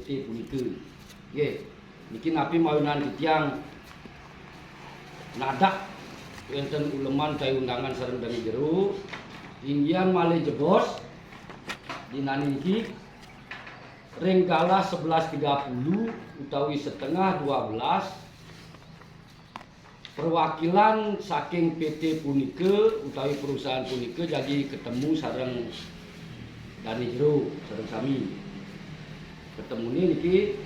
PT punika. Nggih. Niki napi mawunan titiang nadak wonten uleman cai undangan sareng dari jero. Inggian malih jebos dinani niki ring kalah 11.30 utawi setengah 12 perwakilan saking PT punika utawi perusahaan punika jadi ketemu sareng dari jero sareng sami. Ketemu niki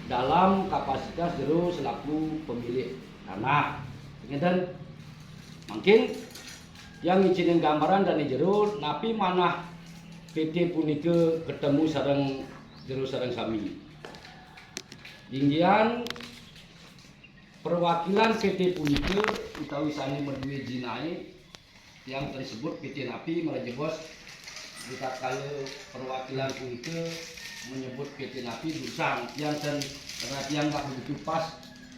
dalam kapasitas jero selaku pemilik tanah. Ngeten mungkin yang ngizinin gambaran dari jero napi manah PT punika ketemu sareng jero sareng sami. Inggian perwakilan PT punika utawi sami menduwe jinae yang tersebut PT napi merejebos kita kala perwakilan punika menyebut PT napi dusang yang karena tiang nggak begitu pas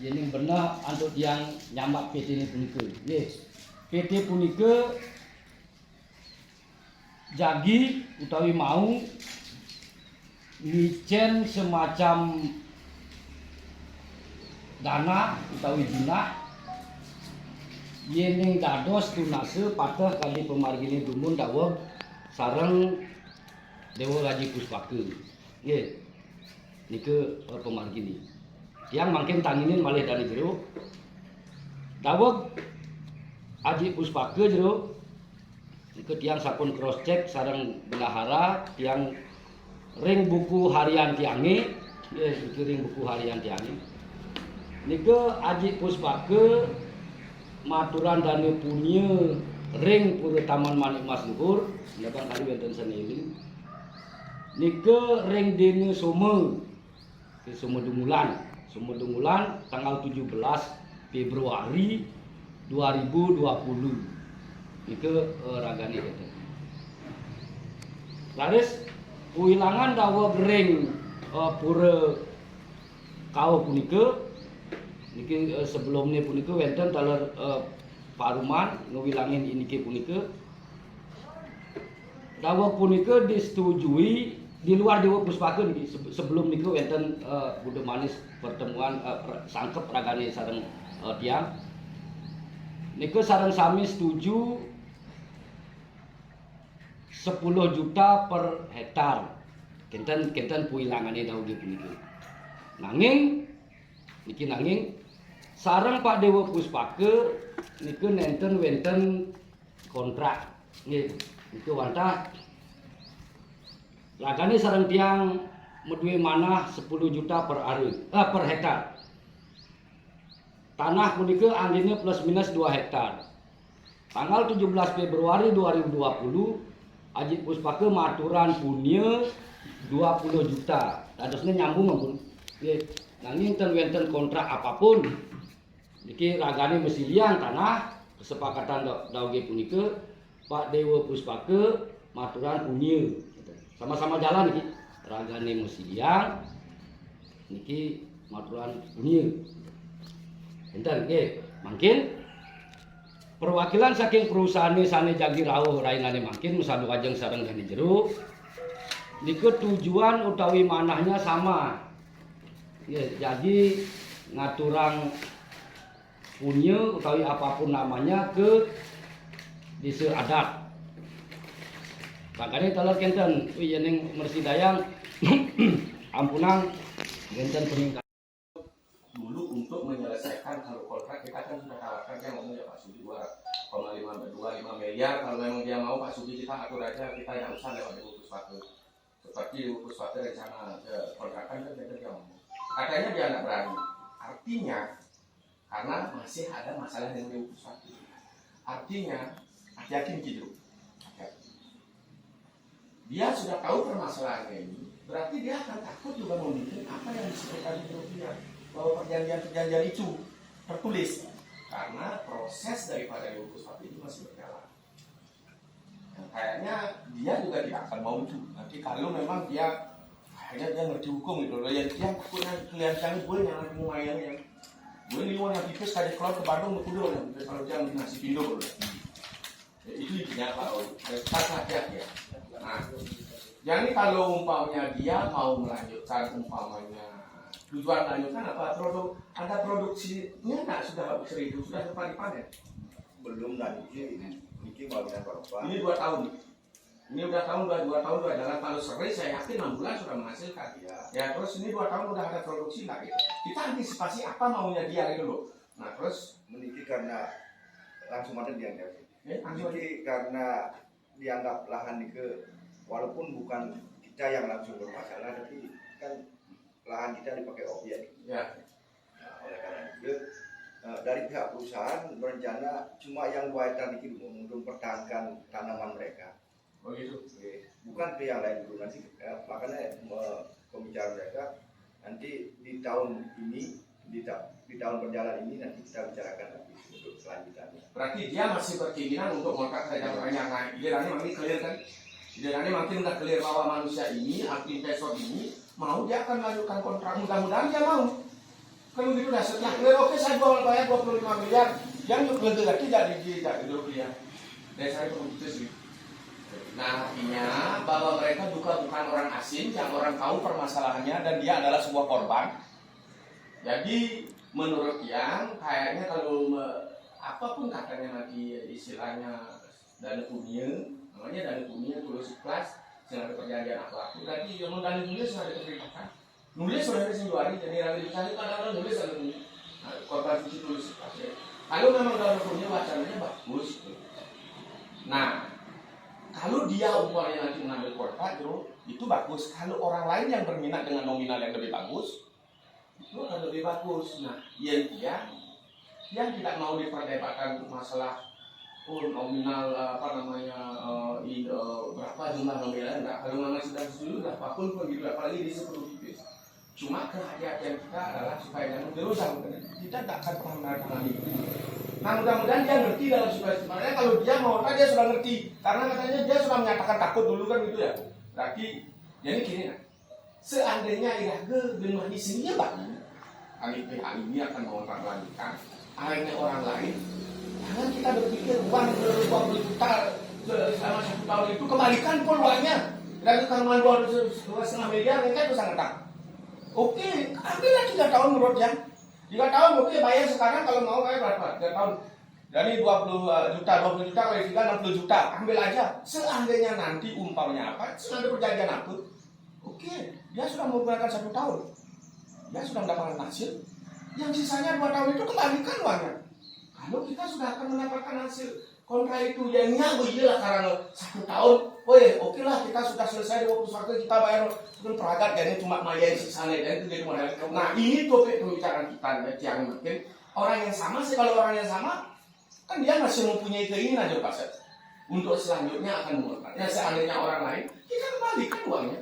ini benar untuk yang nyamak PT ini punika. Yes. PT punika jagi utawi mau ngicen semacam dana utawi jinah yening dados tunase patah kali pemargine dumun dawuh sareng Dewa Haji Puspaka. Nggih. Nike pemargini. Yang mangkin tanginin malih dari jero. Dawuh Haji Puspaka jero niku tiang sampun cross check sareng bendahara tiang ring buku harian tiange. Nggih, niku ring buku harian tiange. Niku Haji Puspaka maturan dane punya ring pura Taman Manik Mas Luhur, nyakan kali wonten Senili. Niku ring dene Soma. Ke Soma Dungulan tanggal 17 Februari 2020. Niku ragane itu. Laris uilangan dawuh ring pura kau punika niki sebelumnya punika wonten taler paruman ngewilangin iniki punika. Dawuh punika disetujui di luar Dewa Puspaka niki sebelum niku wonten Buddha Manis pertemuan sangkep ragane sareng tiang. Niku sareng sami setuju 10 juta per hektar. Kenten puilangane dawuh punika. Nanging sareng Pak Dewa Puspaka niku nenten wonten kontrak. Nggih, niku wantah lagane sareng tiang meduwe manah 10 juta per hektar. Tanah punika anggene plus minus 2 hektar. Tanggal 17 Februari 2020 Haji Puspaka maturan punya 20 juta. Dadosne nyambung ampun. Nggih, nanging ten wonten kontrak apapun niki ragane mesti liang tanah kesepakatan dauge punika Pak Dewa Puspaka maturan punya. Sama-sama jalan niki ragane mesti liang niki maturan punya. Enten nggih, mangkin perwakilan saking perusahaan sane jagi rawuh raingane mangkin musadu kajeng sareng dene jero niku tujuan utawi manahnya sama. Ya, jadi ngaturang punya utawi apapun namanya ke desa adat. Makanya talar kenten, yening Mersi Dayang, ampunang kenten peningkatan. Dulu untuk menyelesaikan kalau kontrak kita kan sudah tawarkan dia ngomong ya Pak Sudi 2,25 miliar, kalau memang dia mau Pak Sudi kita atur aja, kita yang usah lewat Dewa Puspaka. Seperti Dewa Puspaka rencana kontrakan kan dia ngomong. Katanya dia nggak berani. Artinya karena masih ada masalah dengan Dewa Puspaka. Artinya hati-hati gitu. Dia sudah tahu permasalahannya ini, berarti dia akan takut juga memilih apa yang disebutkan di dia bahwa perjanjian itu tertulis karena proses daripada Dewa Puspaka itu masih berjalan. Kayaknya dia juga tidak akan mau itu. Nanti kalau memang dia kayaknya dia ngerti hukum gitu loh, yang dia takutnya kelihatannya gue yang lagi lumayan ya. Gue di luar yang tipis kayak keluar ke Bandung ke Kudo yang kalau dia nasi pindo loh. Itu intinya Pak. Hati-hati ya. Nah, Jadi kalau umpamanya dia mau melanjutkan umpamanya tujuan lanjutkan apa ada produksinya nggak sudah habis 1.000 sudah sempat dipanen? Belum dan ini mau bilang apa? Ini 2 tahun. Ini udah tahun 2 tahun 2 jalan kalau seri saya yakin 6 bulan sudah menghasilkan. Ya terus ini 2 tahun udah ada produksi lah gitu. Kita antisipasi apa maunya dia gitu loh. Nah terus Meniki karena langsung ada dianggap. langsung Meniki karena dianggap lahan ke walaupun bukan kita yang langsung bermasalah, tapi kan lahan kita dipakai objek. ya. Nah, oleh karena itu dari pihak perusahaan berencana cuma yang 2 hektar ini untuk mempertahankan tanaman mereka. Begitu. Bukan ke yang lain dulu nanti makanya pembicaraan mereka nanti di tahun ini di tahun berjalan ini nanti kita bicarakan lagi untuk selanjutnya. Berarti dia masih berkeinginan untuk kontrak saja banyak. Nah, idealnya makin clear kan? Idealnya makin udah clear bahwa manusia ini, investor ini mau dia akan lanjutkan kontrak. Mudah-mudahan dia mau. Kalau gitu dah setelah clear, oke saya bayar 25 miliar, yang lebih lagi jadi rupiah. Dari saya pemutus gitu. Nah, artinya bahwa mereka juga bukan orang asing yang orang tahu permasalahannya dan dia adalah sebuah korban. Jadi menurut yang kayaknya kalau apapun katanya nanti istilahnya dana punya, namanya dana punya tulus ikhlas, jangan ada perjanjian apa-apa. Berarti yang dana punya sudah ada diperintahkan. Nulis sudah ada Sinduari, jadi nanti dicari kadang-kadang nulis ada punya. Nah, korban visi tulus ikhlas. Ya. Kalau memang dana punya wacananya bagus. Nah, kalau dia umpamanya nanti mengambil kontrak itu bagus. Kalau orang lain yang berminat dengan nominal yang lebih bagus, itu akan lebih bagus. Nah, yang tidak mau diperdebatkan masalah nominal berapa jumlah nominal enggak. Kalau memang sudah setuju apapun begitu, apalagi di seperti itu. Cuma kehati-hatian kita adalah supaya jangan terusang. Kita tidak akan pernah menandatangani. Nah, mudah-mudahan dia ngerti dalam situasi sebenarnya. Kalau dia mau, dia sudah ngerti. Karena katanya dia sudah menyatakan takut dulu kan gitu ya. Berarti, jadi gini nah. Seandainya Irage dengan isinya bagus, pihak ini akan mengontrak lanjutkan. Akhirnya orang lain, jangan kita berpikir uang 20 juta selama 1 tahun itu kembalikan peluangnya. Dan kalau 2,5 miliar, mereka itu sangat tak. Oke, ambillah 3 tahun menurut yang 3 tahun oke bayar sekarang kalau mau bayar berapa? 3 tahun. Dari 20 juta kali 3 60 juta. Ambil aja. Seandainya nanti umpamanya apa? Sudah ada perjanjian apa? Oke, dia sudah menggunakan 1 tahun. Dia sudah mendapatkan hasil. Yang sisanya 2 tahun itu kembalikan uangnya. Kalau kita sudah akan mendapatkan hasil kontrak itu yang iyalah karena 1 tahun. Oke lah kita sudah selesai di waktu waktu kita bayar peragat jadi cuma mayar sisanya dan itu jadi modal. Nah ini topik pembicaraan kita yang mungkin orang yang sama sih, kalau orang yang sama kan dia masih mempunyai keinginan aja Pak Set untuk selanjutnya akan mengontrak. Ya seandainya orang lain kita kembalikan uangnya,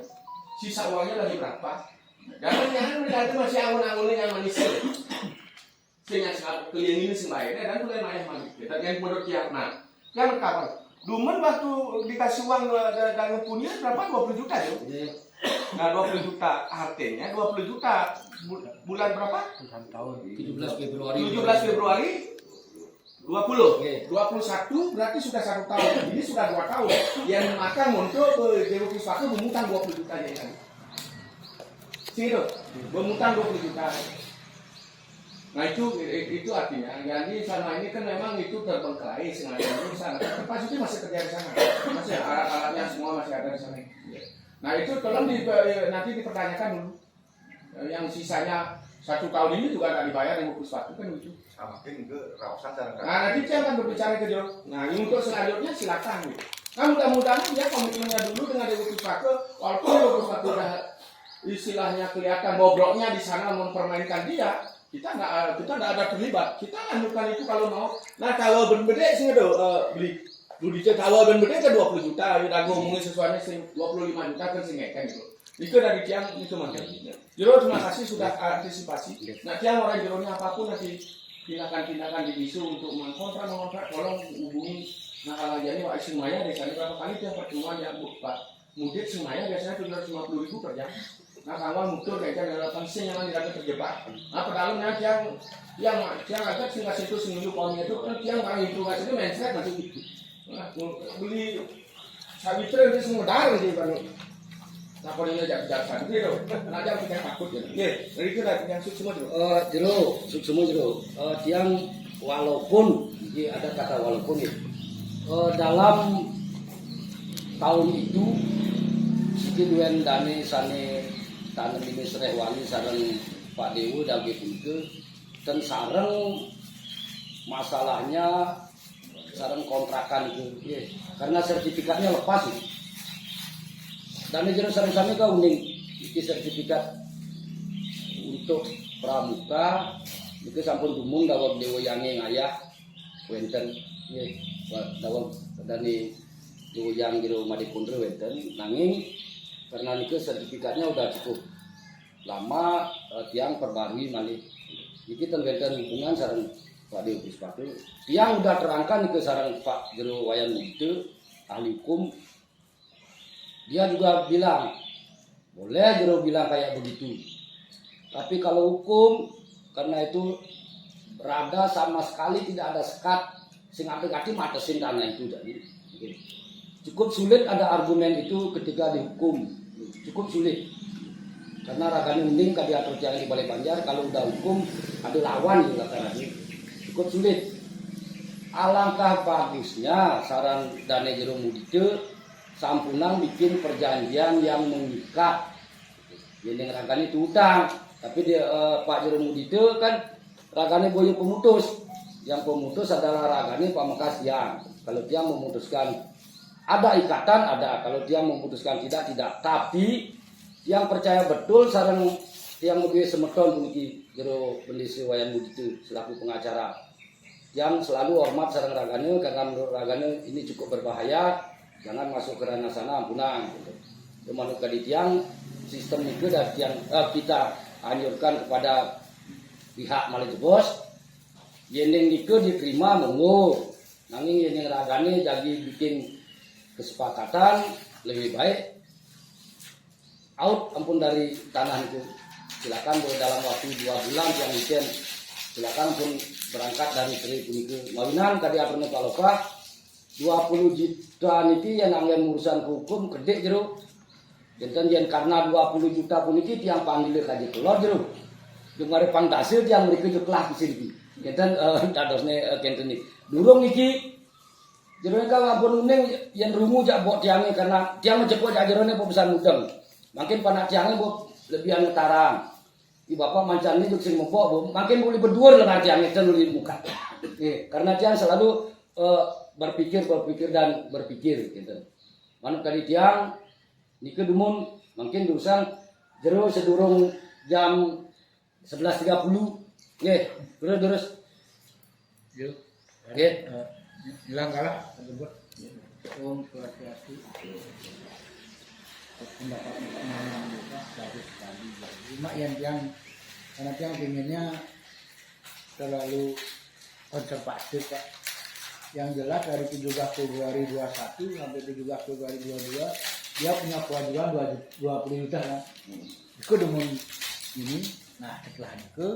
sisa uangnya lagi berapa? Jangan mereka masih angun-angunnya yang manis. Sehingga kalian ini sembahyang dan kalian ayah mandi. Dan yang menurut yang yang kapan? Dumen waktu dikasih uang dan punya berapa? 20 juta ya? Nah 20 juta artinya 20 juta bulan berapa? 6 tahun 17 Februari 20 21 berarti sudah 1 tahun. Ini sudah 2 tahun. Yang makan untuk Dewa Pusaka memutang 20 juta ya kan? Situ, memutang 20 juta. Nah itu artinya, jadi selama ini kan memang itu terbengkalai sengaja di sana. Pak Suci masih kerja di sana, masih alat-alatnya semua masih ada di sana. Nah itu tolong nanti dipertanyakan dulu. Yang sisanya 1 tahun ini juga tidak dibayar yang Pusaka kan begitu. Makin ke rawasan cara. Nah nanti saya akan berbicara ke Jero. Nah untuk selanjutnya silakan. Nah mudah-mudahan dia komitmennya dulu dengan Dewa Pusaka, walaupun Dewa Pusaka udah istilahnya kelihatan bobroknya di sana mempermainkan dia. Kita nggak ada terlibat. Kita lanjutkan itu kalau mau. Nah kalau berbeda sih beli budget kalau berbeda kan 20 juta. Kita ngomongin sesuatu sing 25 juta kan sing ngeken gitu. Itu dari tiang itu macam. Jero terima kasih sudah antisipasi. Nah tiang orang jeronya apapun nanti tindakan di bisu untuk mengontrak. Tolong hubungi nakal aja nih Pak Ismaya di sana berapa kali tiap pertemuan ya Bu Pak. Mungkin semuanya biasanya 750.000 per jam. Nah kawan mutur kayak dalam pensi yang tidak terjebak. Nah pedalnya yang agak singkat situ seminggu pohonnya itu kan yang barang itu nggak itu mindset nanti gitu. Nah beli sabitre itu semua darah sih kan. Takon ini jak gitu. Nah, jangan kita takut ya. Nggih, dari itu lah yang semua itu. Semua jero. Tiang walaupun ada kata walaupun ya. Dalam tahun itu siki duen dane sane tanam ini sereh wali sareng Pak Dewo dagi punike dan sareng masalahnya sareng kontrakan itu karena sertifikatnya lepas sih. Dan jero sareng sami ka uning iki sertifikat untuk pramuka itu sampun dumung dawuh Dewa Yange ngayah wenten nggih dawuh dani Dewa Yang jero Madepundra wenten nanging karena niku sertifikatnya udah cukup lama tiang perbarui malih iki ten wenten hubungan sareng Pak Dewa Puspake tiang udah terangkan niku sareng Pak Jero Wayan Mudite ahli hukum. Dia juga bilang, boleh Jero bilang kayak begitu. Tapi kalau hukum, karena itu rada sama sekali tidak ada sekat, sing ati matesin tanah itu jadi. Cukup sulit ada argumen itu ketika dihukum, cukup sulit. Karena ragane mending kalau diatur jangan di Balai Banjar, kalau udah hukum ada lawan juga karena cukup sulit. Alangkah bagusnya saran Dane Jero Mudite sampunan bikin perjanjian yang mengikat. Jadi ragane itu utang, tapi dia Pak Jero Mudite kan ragane boyo pemutus. Yang pemutus adalah ragane Pamekasan Tiang. Kalau Tiang memutuskan ada ikatan ada, kalau Tiang memutuskan tidak. Tapi Tiang percaya betul sareng Tiang lebih semeton puniki Jero Pendisi Wayan Mudite selaku pengacara. Yang selalu hormat sareng ragane karena menurut ragane ini cukup berbahaya. Jangan masuk ke ranah sana ampunan gitu. Manut kali tiang sistem itu dari tiang kita anjurkan kepada pihak Malajebos yeneng itu diterima monggo nanging yeneng ragane jadi bikin kesepakatan lebih baik out ampun dari tanah itu silakan boleh dalam waktu 2 bulan tiang weekend silakan pun berangkat dari Sri puniki mawinan tadi aturnya Pak Loka 20 juta niki yang angin urusan hukum gede jero. Jantan yang karena 20 juta pun niki tiang panggil kaji keluar jero. Dengar pangdase tiang mereka jo kelah di sini. Jantan dadosne kenten niki. Durung niki jero ka ngapun uning yang rungu jak bok tiange karena tiang ngejepok jak jerone pesan mudeng. Makin panak tiange bok lebih angetarang. Di bapak mancan ini juk sing mempok makin boleh berdua lengan tiange teluri muka. Karena tiang selalu berpikir gitu. Manut kali tiang nike dumun mungkin urusan jero sedurung jam 11.30 nggih terus yuk nggih hilang kalah tersebut om Swastiastu pendapat yang bagus sekali cuma yang karena tiang pinginnya terlalu konservatif Pak. Yang jelas dari 17 Februari 21 sampai 17 Februari 22 dia punya kewajiban 20 juta kan. Itu demun ini. Nah setelah itu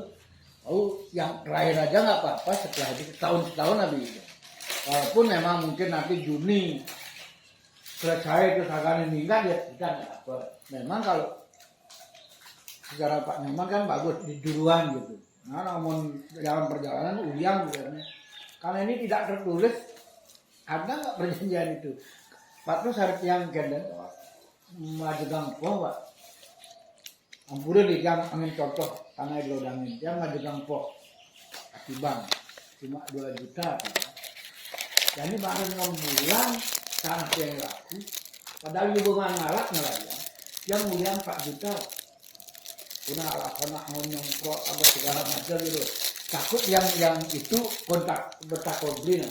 yang terakhir aja nggak apa-apa setelah itu setahun habis. Walaupun memang mungkin nanti Juni selesai terus akan meninggal ya kita nggak apa. Memang kalau secara Pak Nyaman kan bagus di duluan gitu. Nah namun dalam perjalanan uyang biasanya. Karena ini tidak tertulis, ada nggak perjanjian itu? Pak terus harus yang ganda, majegang poh Pak. Ampura di jam angin contoh tanah dilodangin, dia majegang poh, akibang cuma 2 juta. Jadi baru 6 bulan tanah yang laku, padahal hubungan ngalak nelayan, yang kemudian 4 juta. Punya alasan nyemprot apa segala macam gitu. Takut yang itu kontak bertakobri.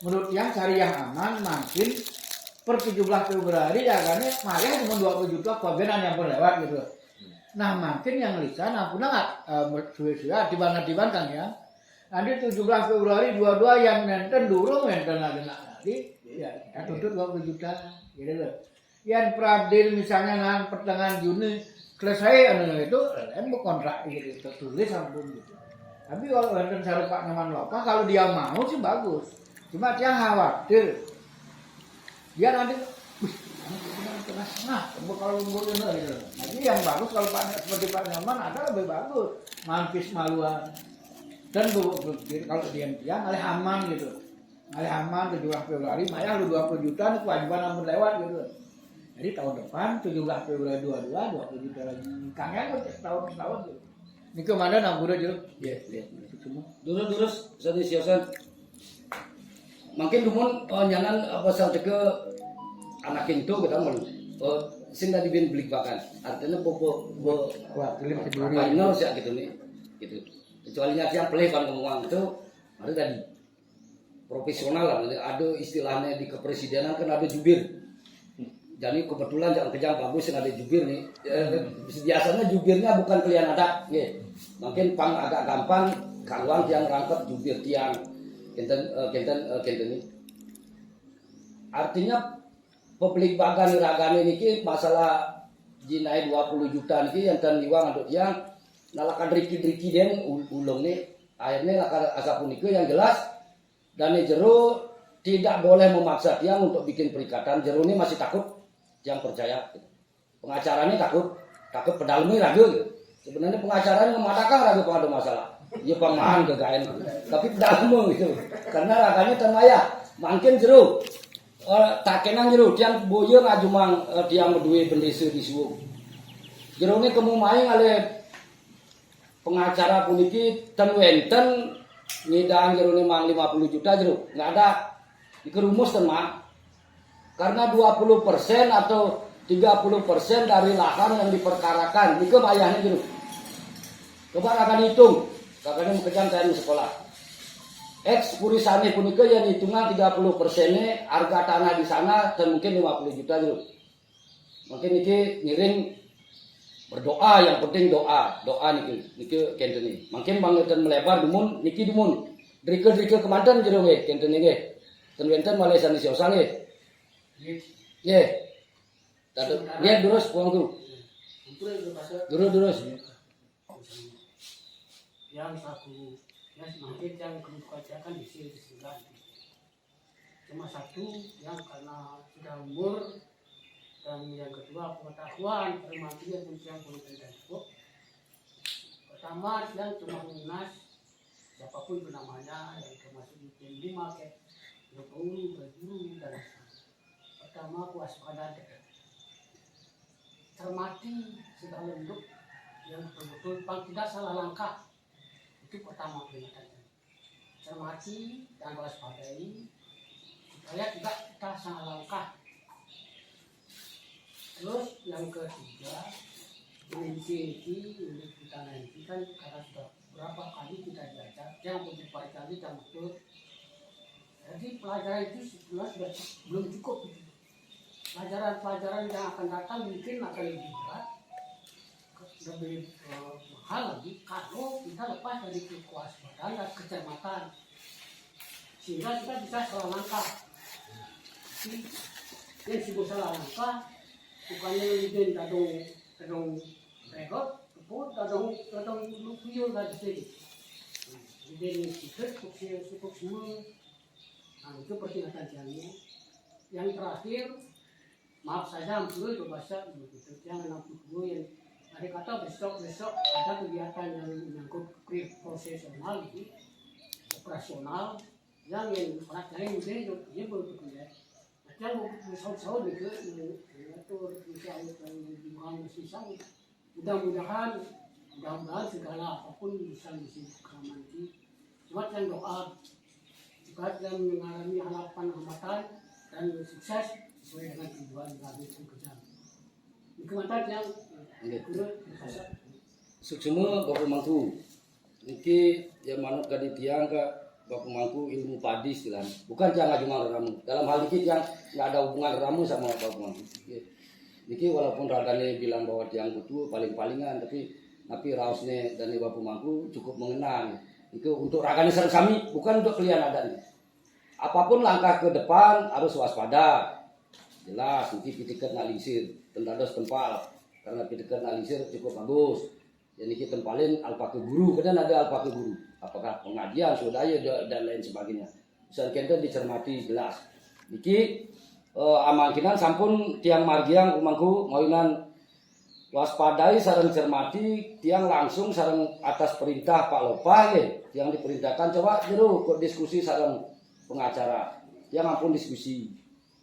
Menurut yang cari yang aman makin per 17 Februari ya kan malah cuma 20 juta kebagian yang berlewat gitu. Nah makin yang lisan ampun nggak suwe-suwe tiban kan ya. Nanti 17 Februari 22 yang nenten durung nenten lagi ya kita tuntut 20 juta gitu loh. Yang pradil misalnya dengan pertengahan Juni selesai itu kontrak gitu tertulis ampun gitu. Tapi kalau enten cari Pak Nyaman Loka, kalau dia mau sih bagus. Cuma dia khawatir. Dia nanti Nah, kalau umurnya gitu. Jadi yang bagus kalau seperti Pak Nyoman ada lebih bagus. Mampis maluan. Dan kalau diam-diam alih aman gitu. Alih aman 17 Februari, mayah lu 20 juta itu kewajiban amun lewat gitu. Jadi tahun depan 17 Februari 20 juta lagi. Kangen tahun gitu. Ini kemana nang guru jero? Ya. Durus sadi siosan. Makin dumun nyanan pasal teke anak itu kita mau sing tadi bin beli bahkan artinya popo Wah, film keduri. final sih gitu nih gitu kecuali yang play kan ngomong itu ada tadi profesional lah ada istilahnya di kepresidenan kan ada jubir jadi kebetulan jangan kejam bagus yang ada jubir nih biasanya jubirnya bukan klien adat ya mungkin pang agak gampang kawan yang rangkap jubir tiang kenten ini artinya publik bagan ragane niki masalah jinai 20 juta niki yang ten liwang untuk yang nalakan riki-riki den ulung nih akhirnya lakan asapunike yang jelas dan jero tidak boleh memaksa tiang untuk bikin perikatan jero ini masih takut yang percaya pengacaranya takut pedalnya ragu sebenarnya pengacaranya memadakan ragu kalau ada masalah ya pemahan kegaen tapi pedalmu gitu karena raganya tenaya makin jero tak kenang jero tiang boyo ngajumang tiang berdua bendesa di suwu jero ini kemu main oleh pengacara puniki ten wenten ngidang jero ini mang 50 juta jero nggak ada dikerumus ten mah karena 20% atau 30% dari lahan yang diperkarakan itu ayahnya jero coba akan hitung kakaknya mengejar saya di sekolah Purisane punika yang hitungan 30% harga tanah di sana dan mungkin 50 juta dulu. Mungkin niki ngiring berdoa yang penting doa niki kenten ini. Mungkin bangetan melebar dumun niki dumun. Drike kemanten jero we kenten niki. Ten wenten Malaysia di siosan nggih. Nggih. Tadu nggih durus puang guru. Durus. Yang satu mungkin yang kemukakan di sini cuma satu yang karena sudah umur dan yang kedua pengetahuan termasuk yang politik cukup pertama yang cuma lunas siapapun namanya yang termasuk di tim 5 kayak Jokowi, Guru dan pertama waspada cermati segala bentuk yang betul-betul tidak salah langkah itu pertama peringatannya cermati dan waspadai supaya tidak kita salah langkah. Terus yang ketiga unit kita nanti kan karena sudah berapa kali kita diajar yang beberapa kali dan betul jadi pelajaran itu sebenarnya sudah belum cukup pelajaran yang akan datang mungkin akan lebih berat lebih mahal lagi kalau kita lepas dari kewaspadaan dan kecermatan sehingga kita bisa salah langkah. Yang disebut salah langkah bukannya lidin tadong regot teput tadong lukuyo dan sini lidin sikit sukuk semua. Nah itu peringatan jangnya. Yang terakhir maaf saja ampun itu bahasa begitu jangan ampun yang ada kata besok ada kegiatan yang menyangkut profesional gitu, operasional yang pelajari mungkin dia baru kerja. Macam besok juga mengatur misalnya yang sisa. Mudah-mudahan segala apapun bisa nanti. Cuma yang doa juga yang mengalami harapan dan sukses sesuai dengan tujuan kami kerja. Kemudian yang Suksema Bapak Mangku. Niki yang manut kadi tiang ka Bapak Mangku ilmu padi istilahnya. Bukan jangan cuma ramu. Dalam hal ini yang nggak ada hubungan ramu sama Bapak Mangku. Niki walaupun ragane bilang bahwa tiang butuh paling-palingan tapi rausnya dari Bapak Mangku cukup mengenang. Itu untuk ragane sami bukan untuk klien adat. Apapun langkah ke depan harus waspada. Jelas niki pitiket nalisir tendados tempal. Karena kita analisir cukup bagus. Jadi kita tempalin alpakai guru, kadang ada alpakai guru. Apakah pengajian, swadaya dan lain sebagainya. Misalnya kita dicermati jelas. Niki amangkinan sampun tiang margiang kumangku ngoinan waspadai sareng cermati tiang langsung sareng atas perintah Pak Lopah yang diperintahkan coba jero kok diskusi sareng pengacara tiang ampun diskusi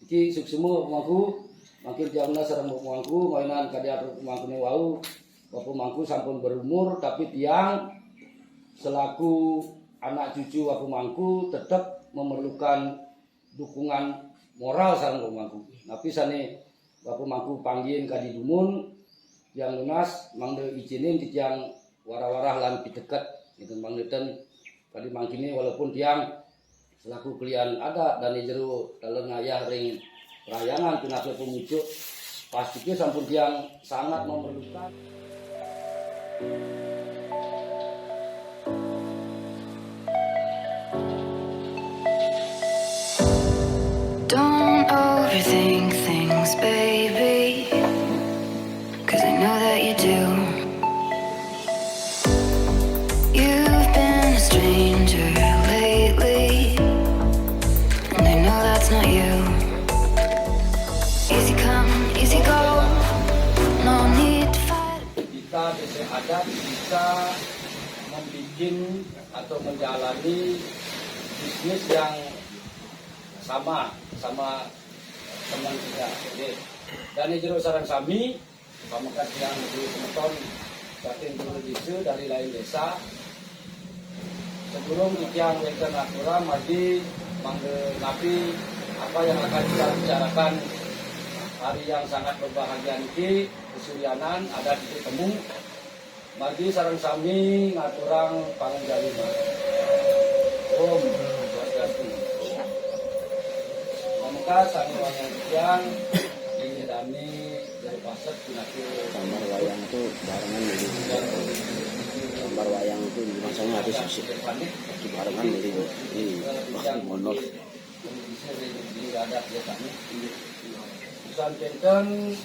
iki suksemu kumangku makin tiangna sareng kumangku ngoinan kadia kumangku wau bapak mangku sampun berumur tapi tiang selaku anak cucu bapak mangku tetap memerlukan dukungan moral sareng kumangku. Tapi sane bapak mangku panggil kadi dumun yang lunas mangde izinin ti tiang warah-warah lan piteket gitu mangdeten kadi mangkini walaupun tiang selaku kalian ada dan jero dalam ayah ring rayangan pinasih pemucuk pastinya sampun tiang sangat memerlukan. Don't overthink things, baby, 'cause I know that you do. You've been a stranger lately, and I know that's not you. Easy come, easy go, no need to fight. Kita desa adat bisa membuat atau menjalani bisnis yang sama teman kita. Dan jero sarang sami pamungkas yang di Semeton batin dulu desa dari lain desa. Sebelum tiang wenten aturan madi mangge napi apa yang akan kita bicarakan hari yang sangat berbahagia ini kesuryanan ada titik temu madi sarang sami ngaturang panjenengan. Om Swastiastu. Maka sami wayang tiang didani dari pasar pinatu gambar wayang itu barengan milih gambar wayang itu masanya habis sih barengan milih ini monor ada kami usan tenten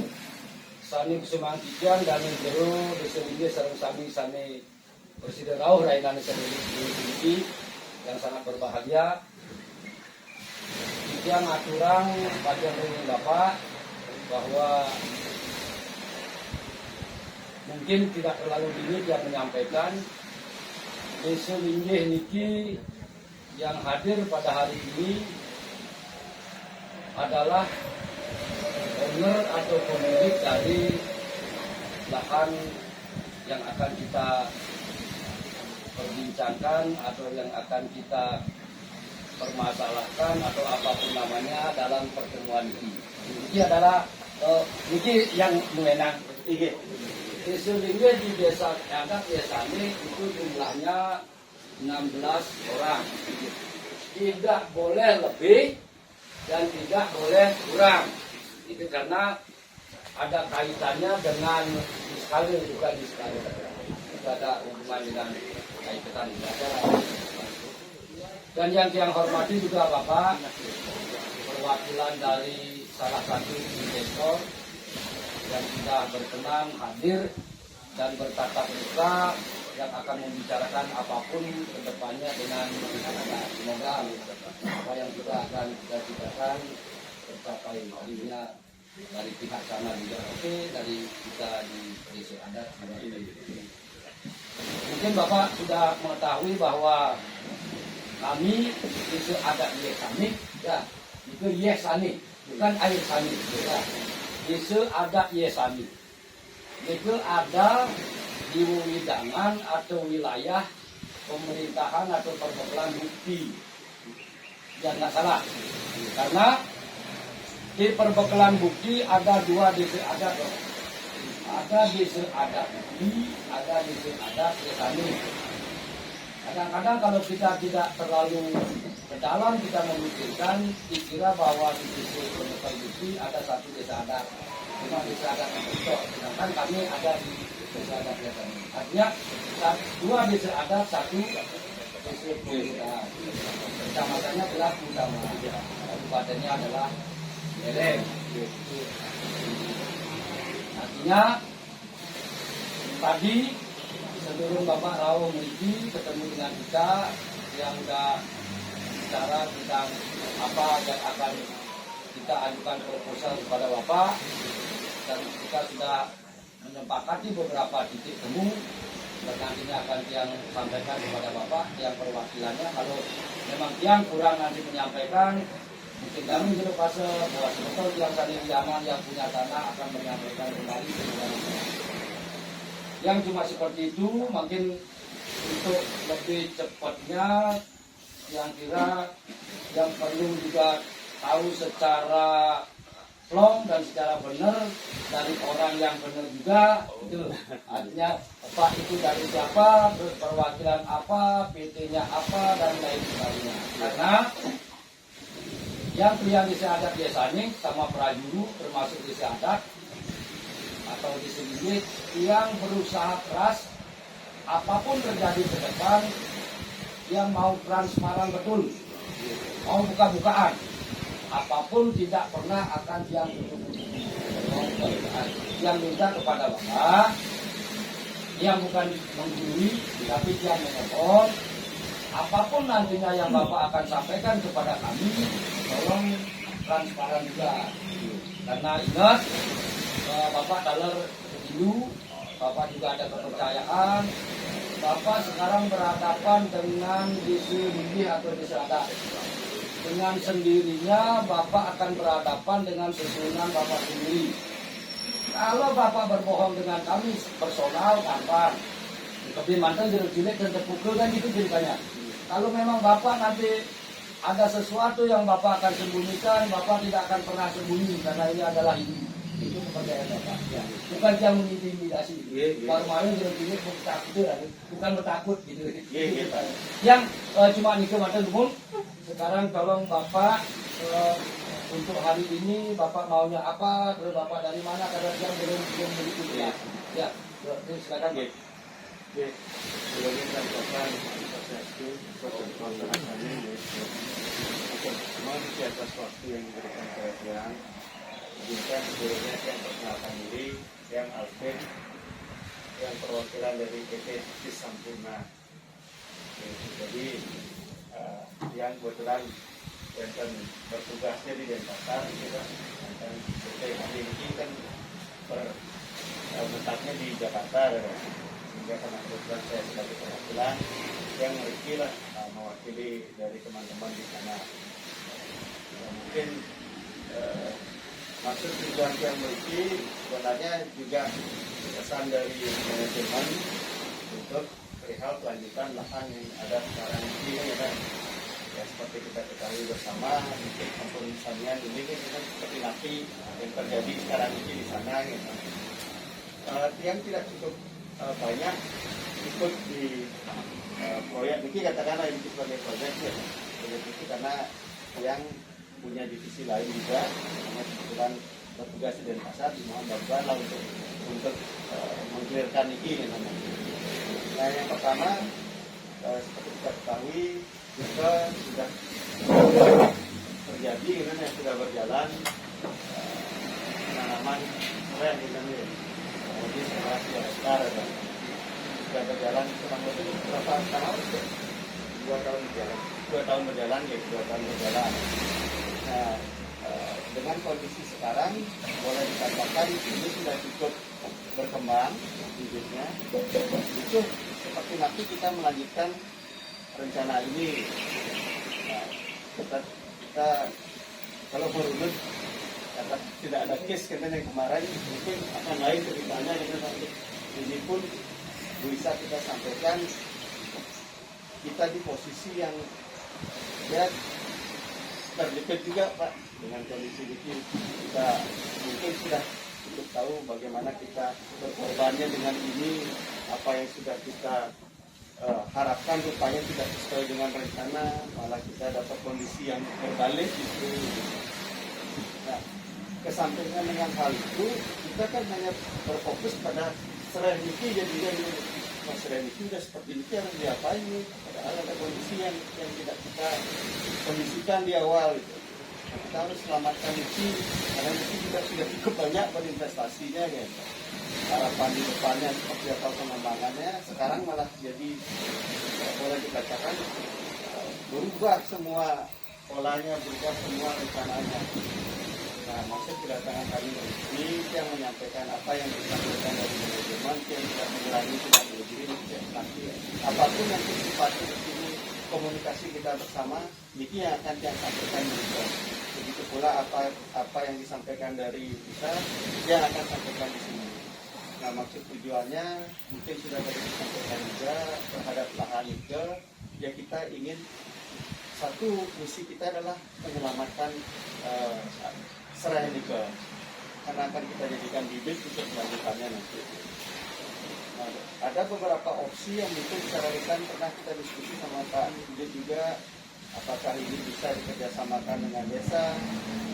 sani semang tiang dan jero deselingge sareng sami presiden rauh rainan sendiri yang sangat berbahagia. Yang aturan bagian dari Bapak bahwa mungkin tidak terlalu dini yang menyampaikan desa Linggih niki yang hadir pada hari ini adalah owner atau pemilik dari lahan yang akan kita perbincangkan atau yang akan kita permasalahkan atau apapun namanya dalam pertemuan ini. Ini adalah ini yang mengenang. Sesungguhnya di desa adat biasanya itu jumlahnya 16 orang. Tidak boleh lebih dan tidak boleh kurang. Itu karena ada kaitannya dengan diskale bukan diskale. Tidak ada hubungan dengan kaitan ibadah. Dan yang hormati juga Bapak perwakilan dari salah satu investor yang sudah berkenan hadir dan bertatap muka yang akan membicarakan apapun ke depannya dengan semoga apa yang kita akan bicarakan tercapai intinya dari pihak sana juga oke, dari kita di desa adat mungkin Bapak sudah mengetahui bahwa kami itu ada yesani, ya itu yesani, bukan air sani, ya. Itu ada yesani, itu ada di widangan atau wilayah pemerintahan atau perbekelan bukti, jangan salah, karena di perbekelan bukti ada dua desa adat, ada desa adat bukti, ada desa adat yesani. Kadang-kadang kalau kita tidak terlalu ke dalam kita memikirkan dikira bahwa di desa Perbekelan Bukti ada satu desa adat, cuma desa adat itu. Sedangkan kami ada di desa adat biasanya. Artinya dua desa adat, satu desa pemerintahan. Kecamatannya adalah utama, kabupatennya adalah Lereng. Artinya tadi sebelum Bapak Rao Meliki ketemu dengan kita yang sudah bicara tentang apa yang akan kita ajukan proposal kepada Bapak dan kita sudah menyepakati beberapa titik temu dan nantinya akan Tiang sampaikan kepada Bapak yang perwakilannya. Kalau memang Tiang kurang nanti menyampaikan, mungkin kami di fase bahwa sebetulnya Tiang Sandi Wiaman yang punya tanah akan menyampaikan kembali kepada Bapak. Yang cuma seperti itu, mungkin untuk lebih cepatnya yang kira yang perlu juga tahu secara plong dan secara benar dari orang yang benar juga itu artinya Pak itu dari siapa, terus perwakilan apa, PT-nya apa dan lain sebagainya. Karena yang pilihan desa adat biasanya sama prajuru termasuk desa adat atau desa gigit yang berusaha keras apapun terjadi ke depan yang mau transparan betul, mau buka-bukaan, apapun tidak pernah akan yang minta kepada Bapak, yang bukan menggurui tapi yang menelepon, apapun nantinya yang Bapak akan sampaikan kepada kami, tolong transparan juga. Karena ingat, Bapak dalam dulu, Bapak juga ada kepercayaan. Bapak sekarang berhadapan dengan desa gigih atau desa adat. Dengan sendirinya Bapak akan berhadapan dengan susunan Bapak sendiri. Kalau Bapak berbohong dengan kami personal, gampang. Tapi mantan jeruk cilik dan terpukul kan gitu ceritanya. Kalau memang Bapak nanti ada sesuatu yang Bapak akan sembunyikan, Bapak tidak akan pernah sembunyi karena ini adalah ini. Itu kepercayaan Bapak. Ya. Bukan yang mengintimidasi. Baru malam jeruk cilik bukan bertakut gitu. Yang cuma nikah mantan umum. Sekarang tolong Bapak untuk hari ini Bapak maunya apa, terus Bapak dari mana, karena dia belum begitu ya. Ya, silakan. Sebagai catatan asosiasi semua di atas waktu yang diberikan perhatian, izinkan sebelumnya yang perkenalkan diri, yang Alvin, yang perwakilan dari PT Cis Sampurna. Jadi yang kebetulan yang bertugasnya di Denpasar, kita dan PT hari ini kan letaknya di Jakarta, sehingga karena kebetulan saya sebagai perwakilan yang Ricky lah mewakili dari teman-teman di sana. Mungkin maksud tujuan yang Ricky sebenarnya juga pesan dari manajemen untuk perihal kelanjutan lahan yang ada sekarang ini kan. Ya, seperti kita ketahui bersama, mungkin kampung Samian ini kan seperti napi yang terjadi sekarang ini di sana. Gitu. Yang tidak cukup banyak ikut di proyek ini, katakanlah ini sebagai proyek ya. Proyek itu karena yang punya divisi lain juga, karena kebetulan bertugas di Denpasar, dimohon bantuan untuk mengklirkan ini. Nah, yang pertama seperti kita ketahui juga sudah terjadi yang sudah berjalan penanaman serai ini jadi 2 hektar sudah berjalan kurang lebih berapa tahun? 2 tahun berjalan. 2 tahun berjalan ya, 2 tahun berjalan. Nah, dengan kondisi sekarang boleh dikatakan ini sudah cukup berkembang bibitnya. Itu seperti nanti kita melanjutkan rencana ini. Nah, kita kalau merunut kata tidak ada case karena yang kemarin mungkin akan lain ceritanya. Ini pun bisa kita sampaikan kita di posisi yang ya terdekat juga Pak dengan kondisi ini. Kita mungkin sudah cukup tahu bagaimana kita berkorbannya dengan ini, apa yang sudah kita harapkan rupanya tidak sesuai dengan rencana, malah kita dapat kondisi yang berbalik gitu. Nah, kesampingan dengan hal itu, kita kan hanya berfokus pada serai niki, jadinya serai niki sudah seperti ini harus diapain nih? Padahal ada kondisi yang tidak kita kondisikan di awal gitu. Nah, kita harus selamatkan niki, karena niki juga sudah cukup banyak berinvestasinya gitu. Harapan di depannya seperti apa pengembangannya, sekarang malah jadi boleh dikatakan berubah semua polanya, berubah semua rencananya. Nah, maksud kedatangan kami ini yang menyampaikan apa yang disampaikan dari manajemen yang tidak mengurangi tidak melebihi nanti apapun yang sifatnya ini komunikasi kita bersama Niki yang akan yang sampaikan juga. Begitu pula apa yang disampaikan dari kita dia akan sampaikan di sini. Nah, maksud tujuannya mungkin sudah tadi disampaikan juga terhadap lahan itu ya kita ingin satu misi kita adalah menyelamatkan serai nikel karena akan kita jadikan bibit untuk melanjutkannya nanti. Nah, ada beberapa opsi yang mungkin secara ringan pernah kita diskusi sama Pak Didi juga, apakah ini bisa dikerjasamakan dengan desa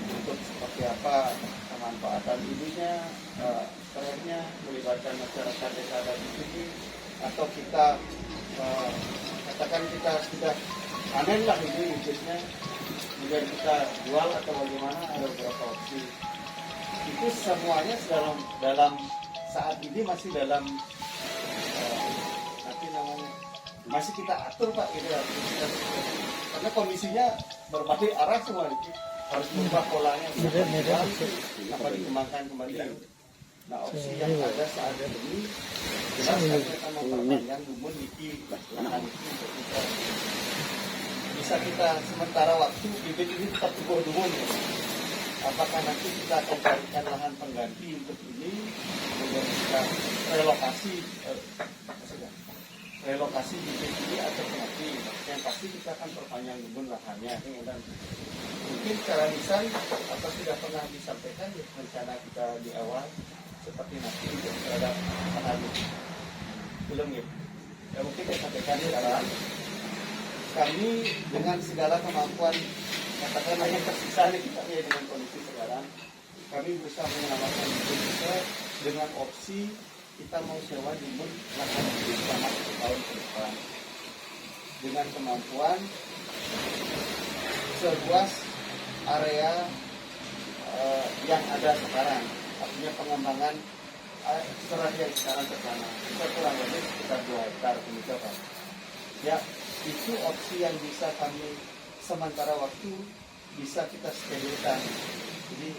untuk seperti apa pemanfaatan ininya, proyeknya melibatkan masyarakat desa dan di sini, atau kita katakan kita sudah panen lah ini bibitnya kemudian kita jual atau bagaimana, ada beberapa opsi. Itu semuanya dalam saat ini masih dalam nanti namanya masih kita atur Pak gitu ya. Karena kondisinya berbalik arah semua itu harus berubah polanya apa dikembangkan kembali. Nah, opsi yang ada saat ini jelas kita memperpanjang lumbung Niki lahan itu untuk kita bisa kita sementara waktu bibit ini tetap tumbuh dulu ya. Apakah nanti kita akan carikan lahan pengganti untuk ini, kemudian kita relokasi bibit ini atau nanti yang pasti kita akan perpanjang lumbung lahannya. Dan mungkin secara lisan apa sudah pernah disampaikan ya, rencana kita di awal seperti nanti untuk terhadap lahan belum ya. Ya mungkin saya sampaikan sekarang. Kami dengan segala kemampuan katakanlah yang tersisa ini kita ya dengan kondisi sekarang kami berusaha menyelamatkan Indonesia dengan opsi kita mau sewa lumbung lahan selama 1 tahun ke depan dengan kemampuan seluas area yang ada sekarang, artinya pengembangan setelah yang sekarang ke sana kita kurang lebih sekitar 2 hektar begitu Pak. Ya, itu opsi yang bisa kami sementara waktu bisa kita schedule-kan. Jadi